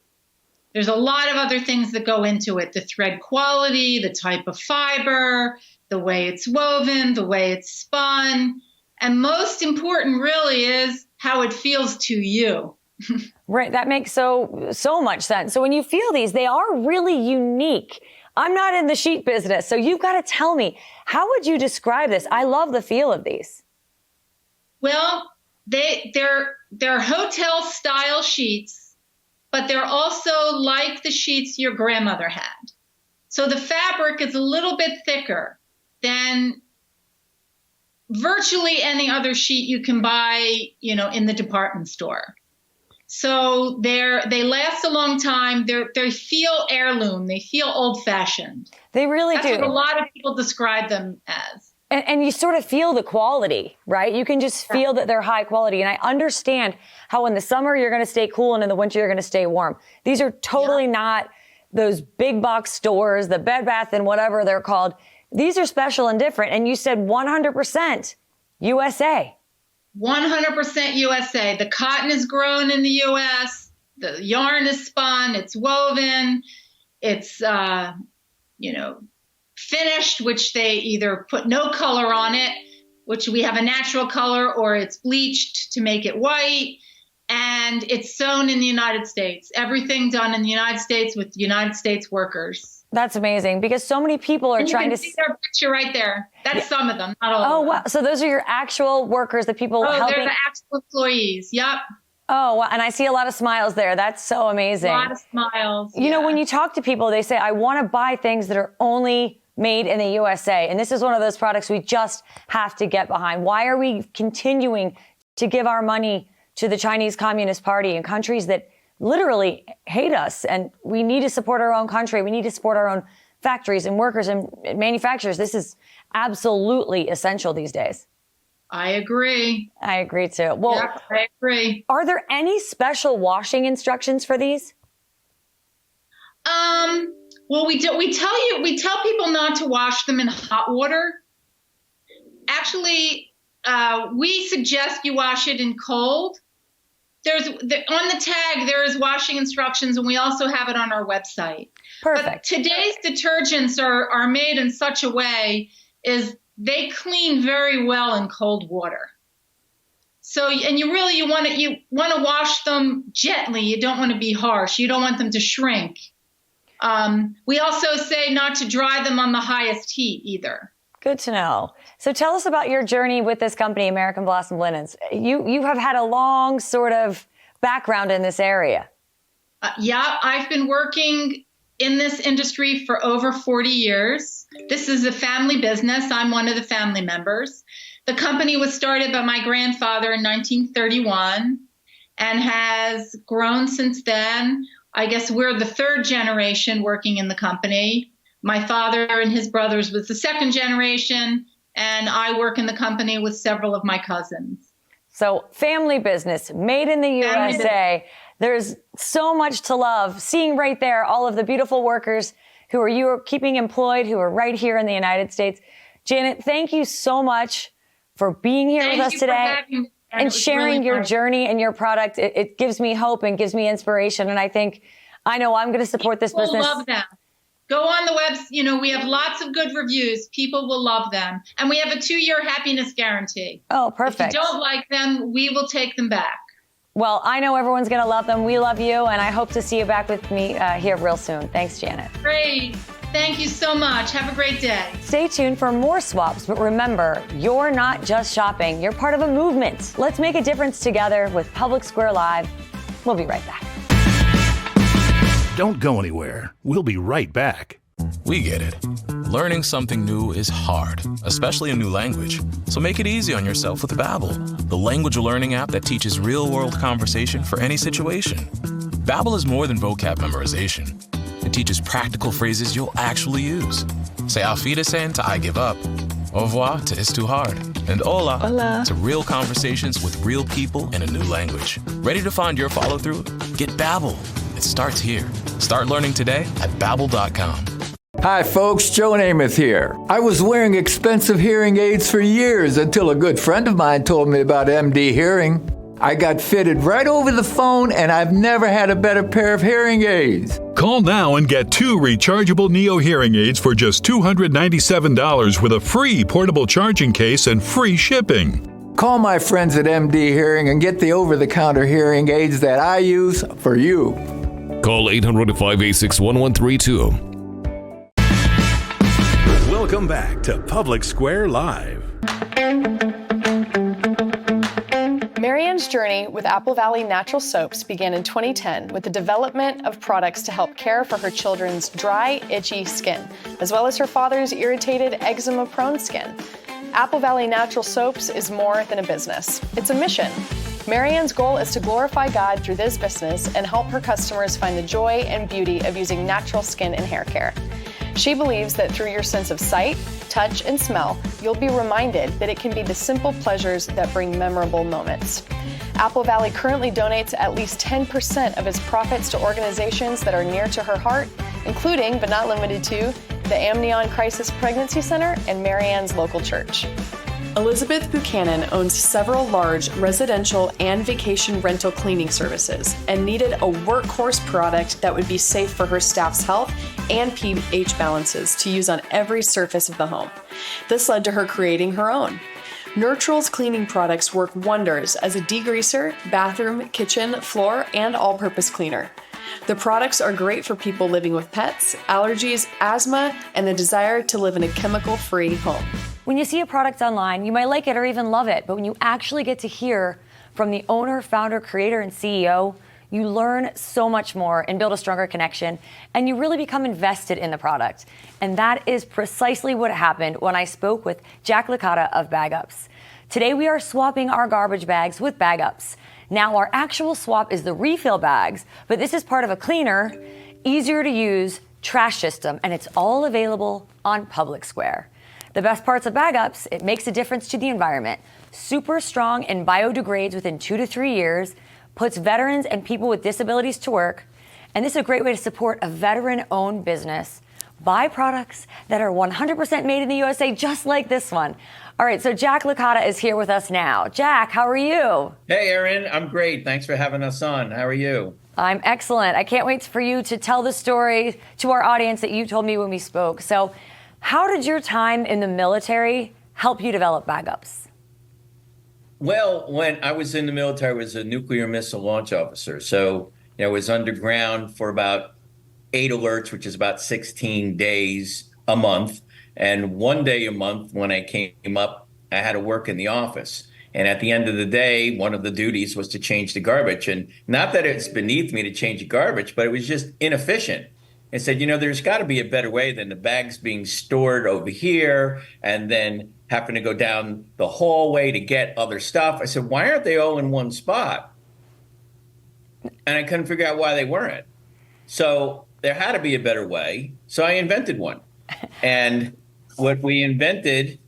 There's a lot of other things that go into it. The thread quality, the type of fiber, the way it's woven, the way it's spun. And most important really is how it feels to you. Right. That makes so much sense. So when you feel these, they are really unique. I'm not in the sheet business, so you've got to tell me, how would you describe this? I love the feel of these. Well, they're hotel style sheets, but they're also like the sheets your grandmother had. So the fabric is a little bit thicker than virtually any other sheet you can buy, in the department store. So they last a long time. They feel heirloom. They feel old fashioned. They really do. That's what a lot of people describe them as. And you sort of feel the quality, right? You can just feel that they're high quality. And I understand how in the summer you're going to stay cool and in the winter you're going to stay warm. These are totally not those big box stores, the Bed Bath and whatever they're called. These are special and different. And you said 100% USA. 100% USA. The cotton is grown in the U.S. The yarn is spun. It's woven. It's, finished, which they either put no color on it, which we have a natural color, or it's bleached to make it white. And it's sewn in the United States. Everything done in the United States with United States workers. That's amazing, because so many people are trying to see their picture right there. That's some of them, not all of them. Oh, wow. So those are your actual workers, the people helping? They're the actual employees. Yep. Oh, wow. And I see a lot of smiles there. That's so amazing. A lot of smiles. You know, when you talk to people, they say, I want to buy things that are only made in the USA. And this is one of those products we just have to get behind. Why are we continuing to give our money to the Chinese Communist Party and countries that literally hate us? And we need to support our own country. We need to support our own factories and workers and manufacturers. This is absolutely essential these days. I agree. I agree too. Well, yep, I agree. Are there any special washing instructions for these? Well, we tell people not to wash them in hot water. Actually, we suggest you wash it in cold. On the tag, there is washing instructions, and we also have it on our website. Perfect. But today's detergents are made in such a way is they clean very well in cold water. So, and you want to wash them gently. You don't want to be harsh. You don't want them to shrink. We also say not to dry them on the highest heat either. Good to know. So tell us about your journey with this company, American Blossom Linens. You have had a long sort of background in this area. Yeah, I've been working in this industry for over 40 years. This is a family business. I'm one of the family members. The company was started by my grandfather in 1931 and has grown since then. I guess we're the third generation working in the company. My father and his brothers was the second generation, and I work in the company with several of my cousins. So family business, made in the USA. There's so much to love. Seeing right there all of the beautiful workers who you are keeping employed, who are right here in the United States. Janet, thank you so much for being here with us today and sharing your journey and your product. It gives me hope and gives me inspiration. And I know I'm going to support this business. People love them. Go on the website. We have lots of good reviews. People will love them. And we have a 2-year happiness guarantee. Oh, perfect. If you don't like them, we will take them back. Well, I know everyone's going to love them. We love you. And I hope to see you back with me here real soon. Thanks, Janet. Great. Thank you so much. Have a great day. Stay tuned for more swaps. But remember, you're not just shopping. You're part of a movement. Let's make a difference together with Public Square Live. We'll be right back. Don't go anywhere. We'll be right back. We get it. Learning something new is hard, especially a new language. So make it easy on yourself with Babbel, the language learning app that teaches real-world conversation for any situation. Babbel is more than vocab memorization. It teaches practical phrases you'll actually use. Say auf Wiedersehen to I give up. Au revoir to it's too hard. And hola to real conversations with real people in a new language. Ready to find your follow-through? Get Babbel. It starts here. Start learning today at Babbel.com. Hi folks, Joe Namath here. I was wearing expensive hearing aids for years until a good friend of mine told me about MD Hearing. I got fitted right over the phone and I've never had a better pair of hearing aids. Call now and get 2 rechargeable Neo hearing aids for just $297 with a free portable charging case and free shipping. Call my friends at MD Hearing and get the over-the-counter hearing aids that I use for you. Call 800-586-1132. Welcome back to Public Square Live. Marianne's journey with Apple Valley Natural Soaps began in 2010 with the development of products to help care for her children's dry, itchy skin, as well as her father's irritated, eczema-prone skin. Apple Valley Natural Soaps is more than a business. It's a mission. Marianne's goal is to glorify God through this business and help her customers find the joy and beauty of using natural skin and hair care. She believes that through your sense of sight, touch, and smell, you'll be reminded that it can be the simple pleasures that bring memorable moments. Apple Valley currently donates at least 10% of its profits to organizations that are near to her heart, including, but not limited to, the Amnion Crisis Pregnancy Center and Marianne's local church. Elizabeth Buchanan owns several large residential and vacation rental cleaning services and needed a workhorse product that would be safe for her staff's health and pH balances to use on every surface of the home. This led to her creating her own. Nurtural's cleaning products work wonders as a degreaser, bathroom, kitchen, floor, and all-purpose cleaner. The products are great for people living with pets, allergies, asthma, and the desire to live in a chemical-free home. When you see a product online, you might like it or even love it, but when you actually get to hear from the owner, founder, creator, and CEO, you learn so much more and build a stronger connection, and you really become invested in the product. And that is precisely what happened when I spoke with Jack Licata of Bag Ups. Today we are swapping our garbage bags with Bag Ups. Now our actual swap is the refill bags, but this is part of a cleaner, easier to use trash system, and it's all available on Public Square. The best parts of Bag Ups, it makes a difference to the environment. Super strong and biodegrades within 2 to 3 years, puts veterans and people with disabilities to work, and this is a great way to support a veteran-owned business. Buy products that are 100% made in the USA, just like this one. All right, so Jack Licata is here with us now. Jack, how are you? Hey, Erin, I'm great. Thanks for having us on. How are you? I'm excellent. I can't wait for you to tell the story to our audience that you told me when we spoke. So how did your time in the military help you develop Bag Ups? Well, when I was in the military, I was a nuclear missile launch officer. So I was underground for about 8 alerts, which is about 16 days a month. And 1 day a month when I came up, I had to work in the office. And at the end of the day, one of the duties was to change the garbage. And not that it's beneath me to change the garbage, but it was just inefficient. I said, there's got to be a better way than the bags being stored over here and then having to go down the hallway to get other stuff. I said, why aren't they all in one spot? And I couldn't figure out why they weren't. So there had to be a better way. So I invented one. And what we invented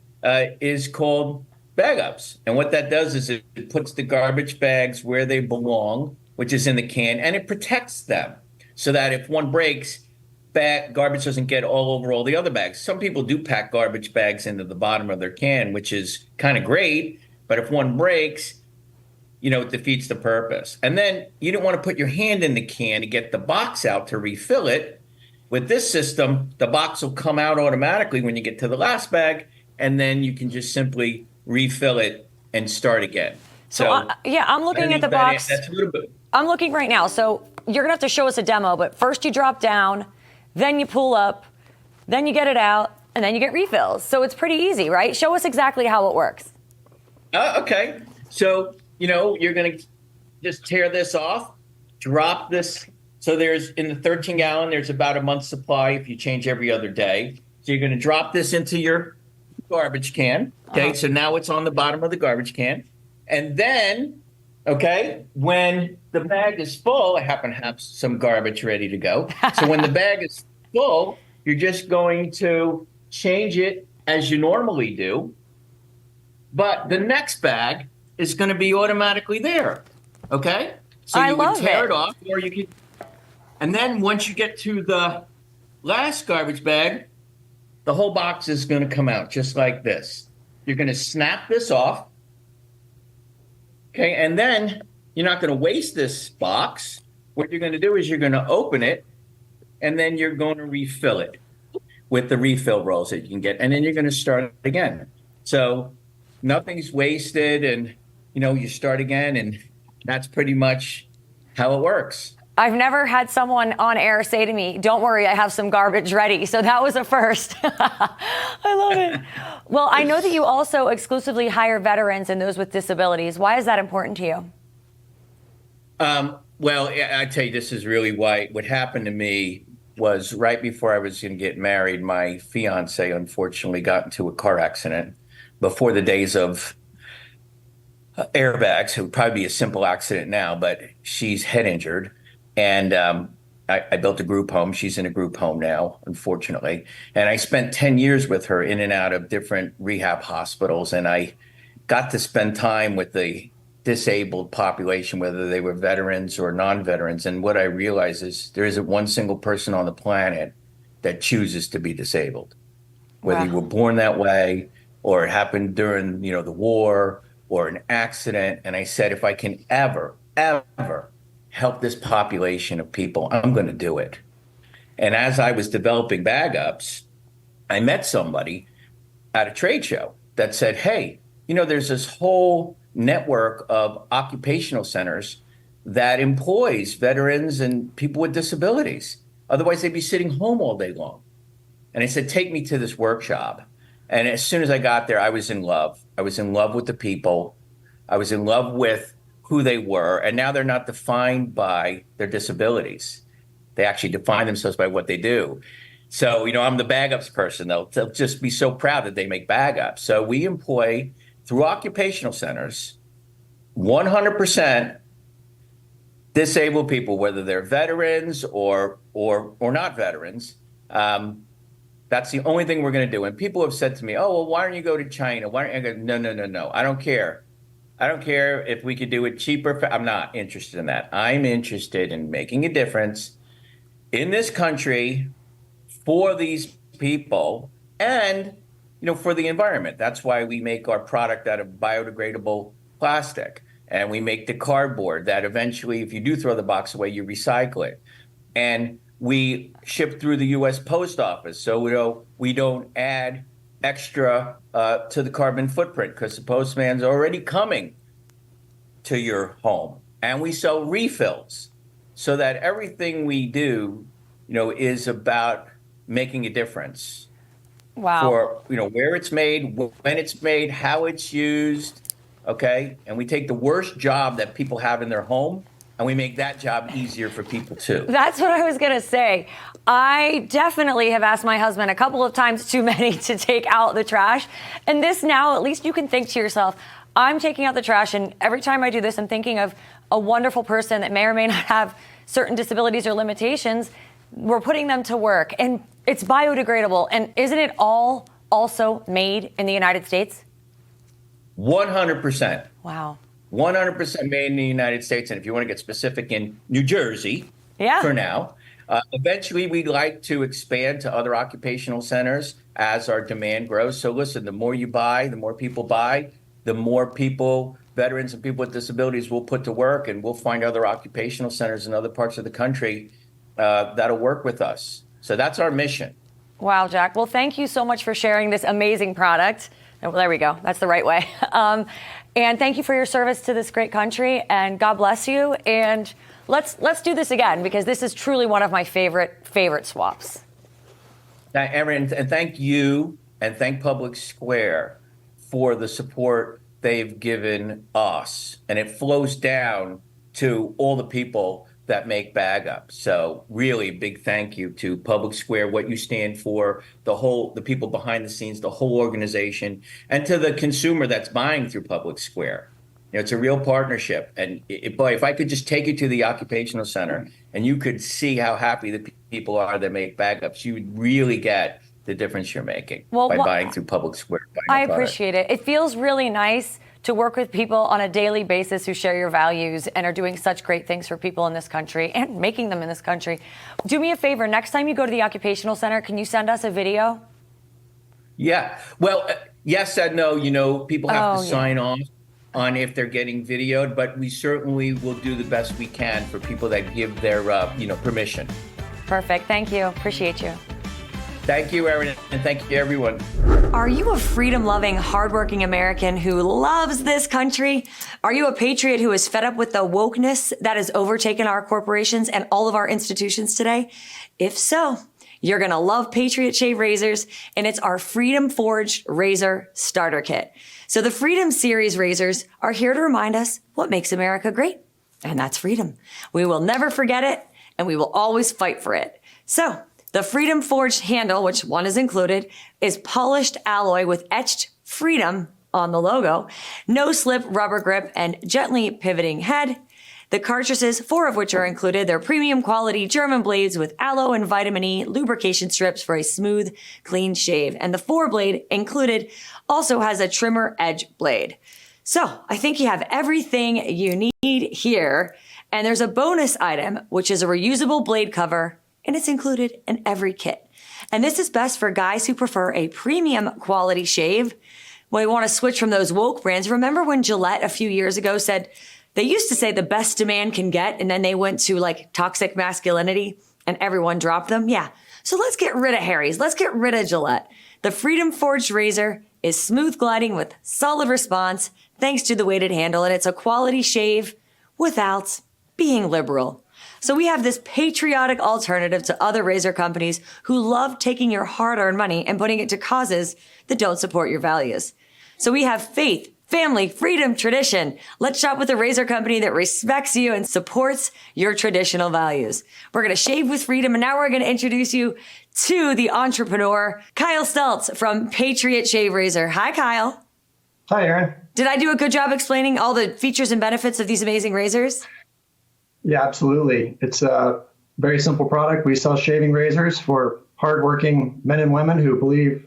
is called Bag Ups. And what that does is it puts the garbage bags where they belong, which is in the can, and it protects them so that if one breaks, garbage doesn't get all over all the other bags. Some people do pack garbage bags into the bottom of their can, which is kind of great. But if one breaks, it defeats the purpose. And then you don't want to put your hand in the can to get the box out to refill it. With this system, the box will come out automatically when you get to the last bag, and then you can just simply refill it and start again. So I'm looking at the box. That's a little bit. I'm looking right now. So you're going to have to show us a demo, but first you drop down, then you pull up, then you get it out, and then you get refills. So it's pretty easy, right? Show us exactly how it works. Okay. So, you're going to just tear this off, drop this So there's, in the 13 gallon, there's about a month's supply if you change every other day. So you're going to drop this into your garbage can. Okay. So now it's on the bottom of the garbage can. And then, okay, when the bag is full, I happen to have some garbage ready to go. So when the bag is full, you're just going to change it as you normally do. But the next bag is going to be automatically there. Okay. So you would tear it off, or you could. And then once you get to the last garbage bag, the whole box is going to come out just like this. You're going to snap this off. Okay, and then you're not going to waste this box. What you're going to do is you're going to open it, and then you're going to refill it with the refill rolls that you can get, and then you're going to start again. So nothing's wasted, and you start again, and that's pretty much how it works. I've never had someone on air say to me, "Don't worry, I have some garbage ready." So that was a first. I love it. Well, I know that you also exclusively hire veterans and those with disabilities. Why is that important to you? Well, I tell you, this is really why. What happened to me was right before I was going to get married, my fiance unfortunately got into a car accident before the days of airbags. It would probably be a simple accident now, but she's head injured. And I built a group home. She's in a group home now, unfortunately. And I spent 10 years with her in and out of different rehab hospitals. And I got to spend time with the disabled population, whether they were veterans or non-veterans. And what I realized is there isn't one single person on the planet that chooses to be disabled, whether you were born that way or it happened during, the war or an accident. And I said, if I can ever help this population of people, I'm going to do it. And as I was developing bag ups, I met somebody at a trade show that said, hey, there's this whole network of occupational centers that employs veterans and people with disabilities. Otherwise, they'd be sitting home all day long. And I said, take me to this workshop. And as soon as I got there, I was in love. I was in love with the people. I was in love with who they were, and now they're not defined by their disabilities. They actually define themselves by what they do. So, I'm the bag ups person. They'll just be so proud that they make bag ups. So we employ, through occupational centers, 100% disabled people, whether they're veterans or not veterans. That's the only thing we're going to do. And people have said to me, oh, well, why don't you go to China? Why don't you go? No. I don't care. I don't care if we could do it cheaper. I'm not interested in that. I'm interested in making a difference in this country for these people and, for the environment. That's why we make our product out of biodegradable plastic. And we make the cardboard that eventually, if you do throw the box away, you recycle it. And we ship through the U.S. Post Office. So we don't add extra to the carbon footprint because the postman's already coming to your home. And we sell refills so that everything we do, is about making a difference. Wow. For, where it's made, when it's made, how it's used. Okay. And we take the worst job that people have in their home and we make that job easier for people too. That's what I was going to say. I definitely have asked my husband a couple of times too many to take out the trash. And this now, at least you can think to yourself, I'm taking out the trash. And every time I do this, I'm thinking of a wonderful person that may or may not have certain disabilities or limitations. We're putting them to work and it's biodegradable. And isn't it all also made in the United States? 100%. Wow. 100% made in the United States. And if you want to get specific, in New Jersey, for now. Eventually, we'd like to expand to other occupational centers as our demand grows. So listen, the more you buy, the more people buy, the more people, veterans and people with disabilities will put to work, and we'll find other occupational centers in other parts of the country that'll work with us. So that's our mission. Wow, Jack. Well, thank you so much for sharing this amazing product. Oh, there we go. That's the right way. And thank you for your service to this great country, and God bless you. And let's do this again, because this is truly one of my favorite swaps. Erin, and thank you, and thank Public Square for the support they've given us. And it flows down to all the people that make bag up. So really big thank you to Public Square, what you stand for, the people behind the scenes, the whole organization, and to the consumer that's buying through Public Square. It's a real partnership. And boy, if I could just take you to the occupational center and you could see how happy the people are that make bag ups, you would really get the difference you're making by buying through Public Square. I appreciate it. It feels really nice to work with people on a daily basis who share your values and are doing such great things for people in this country and making them in this country. Do me a favor. Next time you go to the occupational center, can you send us a video? Yeah. Well, yes and no. People have to sign off on if they're getting videoed, but we certainly will do the best we can for people that give their, permission. Perfect. Thank you. Appreciate you. Thank you, Erin, and thank you, everyone. Are you a freedom-loving, hardworking American who loves this country? Are you a patriot who is fed up with the wokeness that has overtaken our corporations and all of our institutions today? If so, you're going to love Patriot Shave Razors, and it's our Freedom Forged Razor Starter Kit. So the Freedom Series razors are here to remind us what makes America great, and that's freedom. We will never forget it, and we will always fight for it. So the Freedom Forged handle, which one is included, is polished alloy with etched freedom on the logo, no slip rubber grip, and gently pivoting head. The cartridges, 4 of which are included, they're premium quality German blades with aloe and vitamin E lubrication strips for a smooth, clean shave. And the 4-blade included also has a trimmer edge blade. So I think you have everything you need here. And there's a bonus item, which is a reusable blade cover, and it's included in every kit. And this is best for guys who prefer a premium quality shave. When you want to switch from those woke brands. Remember when Gillette a few years ago said, they used to say the best a man can get, and then they went to like toxic masculinity and everyone dropped them? Yeah. So let's get rid of Harry's. Let's get rid of Gillette. The Freedom Forged razor is smooth gliding with solid response thanks to the weighted handle, and it's a quality shave without being liberal. So we have this patriotic alternative to other razor companies who love taking your hard-earned money and putting it to causes that don't support your values. So we have faith, family, freedom, tradition. Let's shop with a razor company that respects you and supports your traditional values. We're going to shave with freedom, and now we're going to introduce you to the entrepreneur, Kyle Steltz from Patriot Shave Razor. Hi, Kyle. Hi, Erin. Did I do a good job explaining all the features and benefits of these amazing razors? Yeah, absolutely. It's a very simple product. We sell shaving razors for hardworking men and women who believe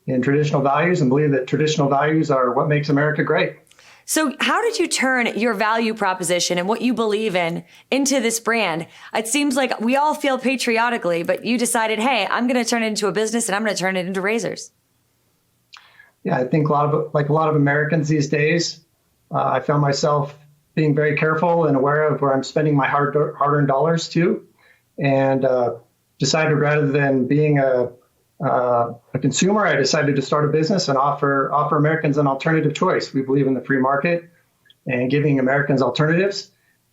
in traditional values and believe that traditional values are what makes America great. So how did you turn your value proposition and what you believe in into this brand? It seems like we all feel patriotically, but you decided, hey, I'm going to turn it into a business and I'm going to turn it into razors. Yeah, I think a lot of Americans these days, I found myself being very careful and aware of where I'm spending my hard-earned dollars to, and decided rather than being a consumer, I decided to start a business and offer Americans an alternative choice. We believe in the free market and giving Americans alternatives,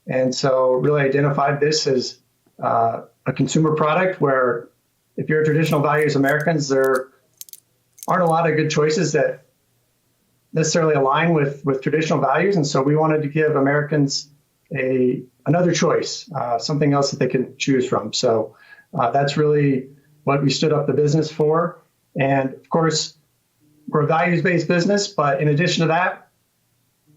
and so really identified this as a consumer product where if you're traditional values Americans, there aren't a lot of good choices that necessarily align with traditional values. And so we wanted to give Americans another choice, something else that they can choose from. So that's really what we stood up the business for. And of course, we're a values-based business, but in addition to that,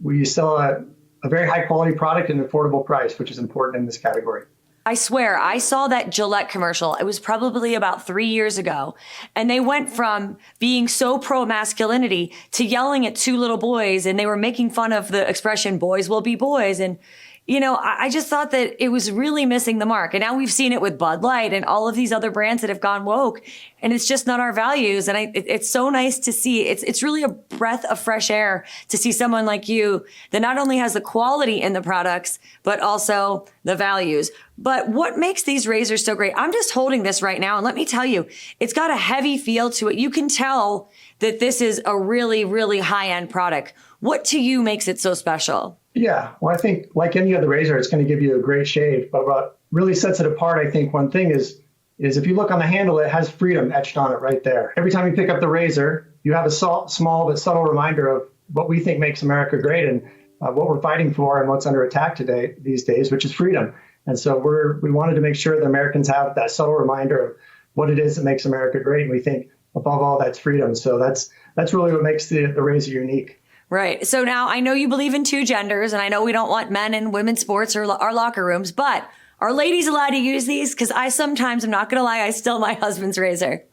we sell a very high quality product at an affordable price, which is important in this category. I swear, I saw that Gillette commercial. It was probably about 3 years ago. And they went from being so pro-masculinity to yelling at 2 little boys. And they were making fun of the expression, boys will be boys. And, you know, I just thought that it was really missing the mark. And now we've seen it with Bud Light and all of these other brands that have gone woke. And it's just not our values. And it's so nice to see. It's really a breath of fresh air to see someone like you that not only has the quality in the products, but also the values. But what makes these razors so great? I'm just holding this right now, and let me tell you, it's got a heavy feel to it. You can tell that this is a really, really high-end product. What to you makes it so special? Yeah, well, I think like any other razor, it's going to give you a great shave. But what really sets it apart, I think one thing is if you look on the handle, it has freedom etched on it right there. Every time you pick up the razor, you have a small but subtle reminder of what we think makes America great and what we're fighting for and what's under attack these days, which is freedom. And so we wanted to make sure that Americans have that subtle reminder of what it is that makes America great. And we think above all, that's freedom. So that's really what makes the razor unique. Right. So now I know you believe in two genders, and I know we don't want men in women's sports or our locker rooms, but are ladies allowed to use these? Because I sometimes, I'm not going to lie, I steal my husband's razor.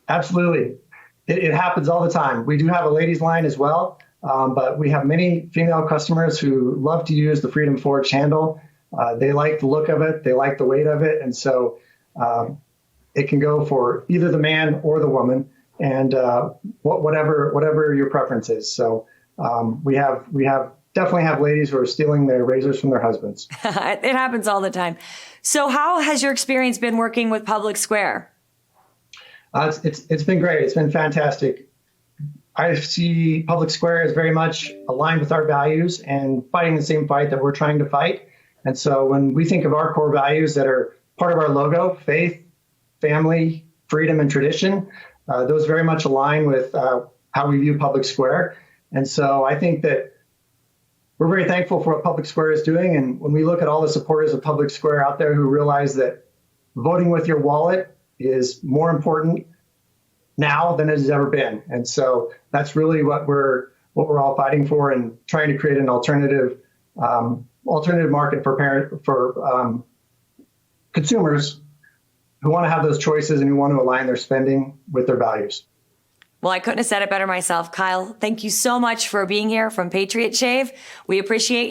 Absolutely. It happens all the time. We do have a ladies line as well, but we have many female customers who love to use the Freedom Forge handle. They like the look of it. They like the weight of it. And so it can go for either the man or the woman, and whatever your preference is. So we definitely have ladies who are stealing their razors from their husbands. It happens all the time. So how has your experience been working with Public Square? It's been great. It's been fantastic. I see Public Square as very much aligned with our values and fighting the same fight that we're trying to fight. And so when we think of our core values that are part of our logo, faith, family, freedom, and tradition, those very much align with how we view Public Square. And so I think that we're very thankful for what Public Square is doing. And when we look at all the supporters of Public Square out there who realize that voting with your wallet is more important now than it has ever been. And so that's really what we're all fighting for, and trying to create an alternative market for consumers who want to have those choices and who want to align their spending with their values. Well, I couldn't have said it better myself. Kyle, thank you so much for being here from Patriot Shave. We appreciate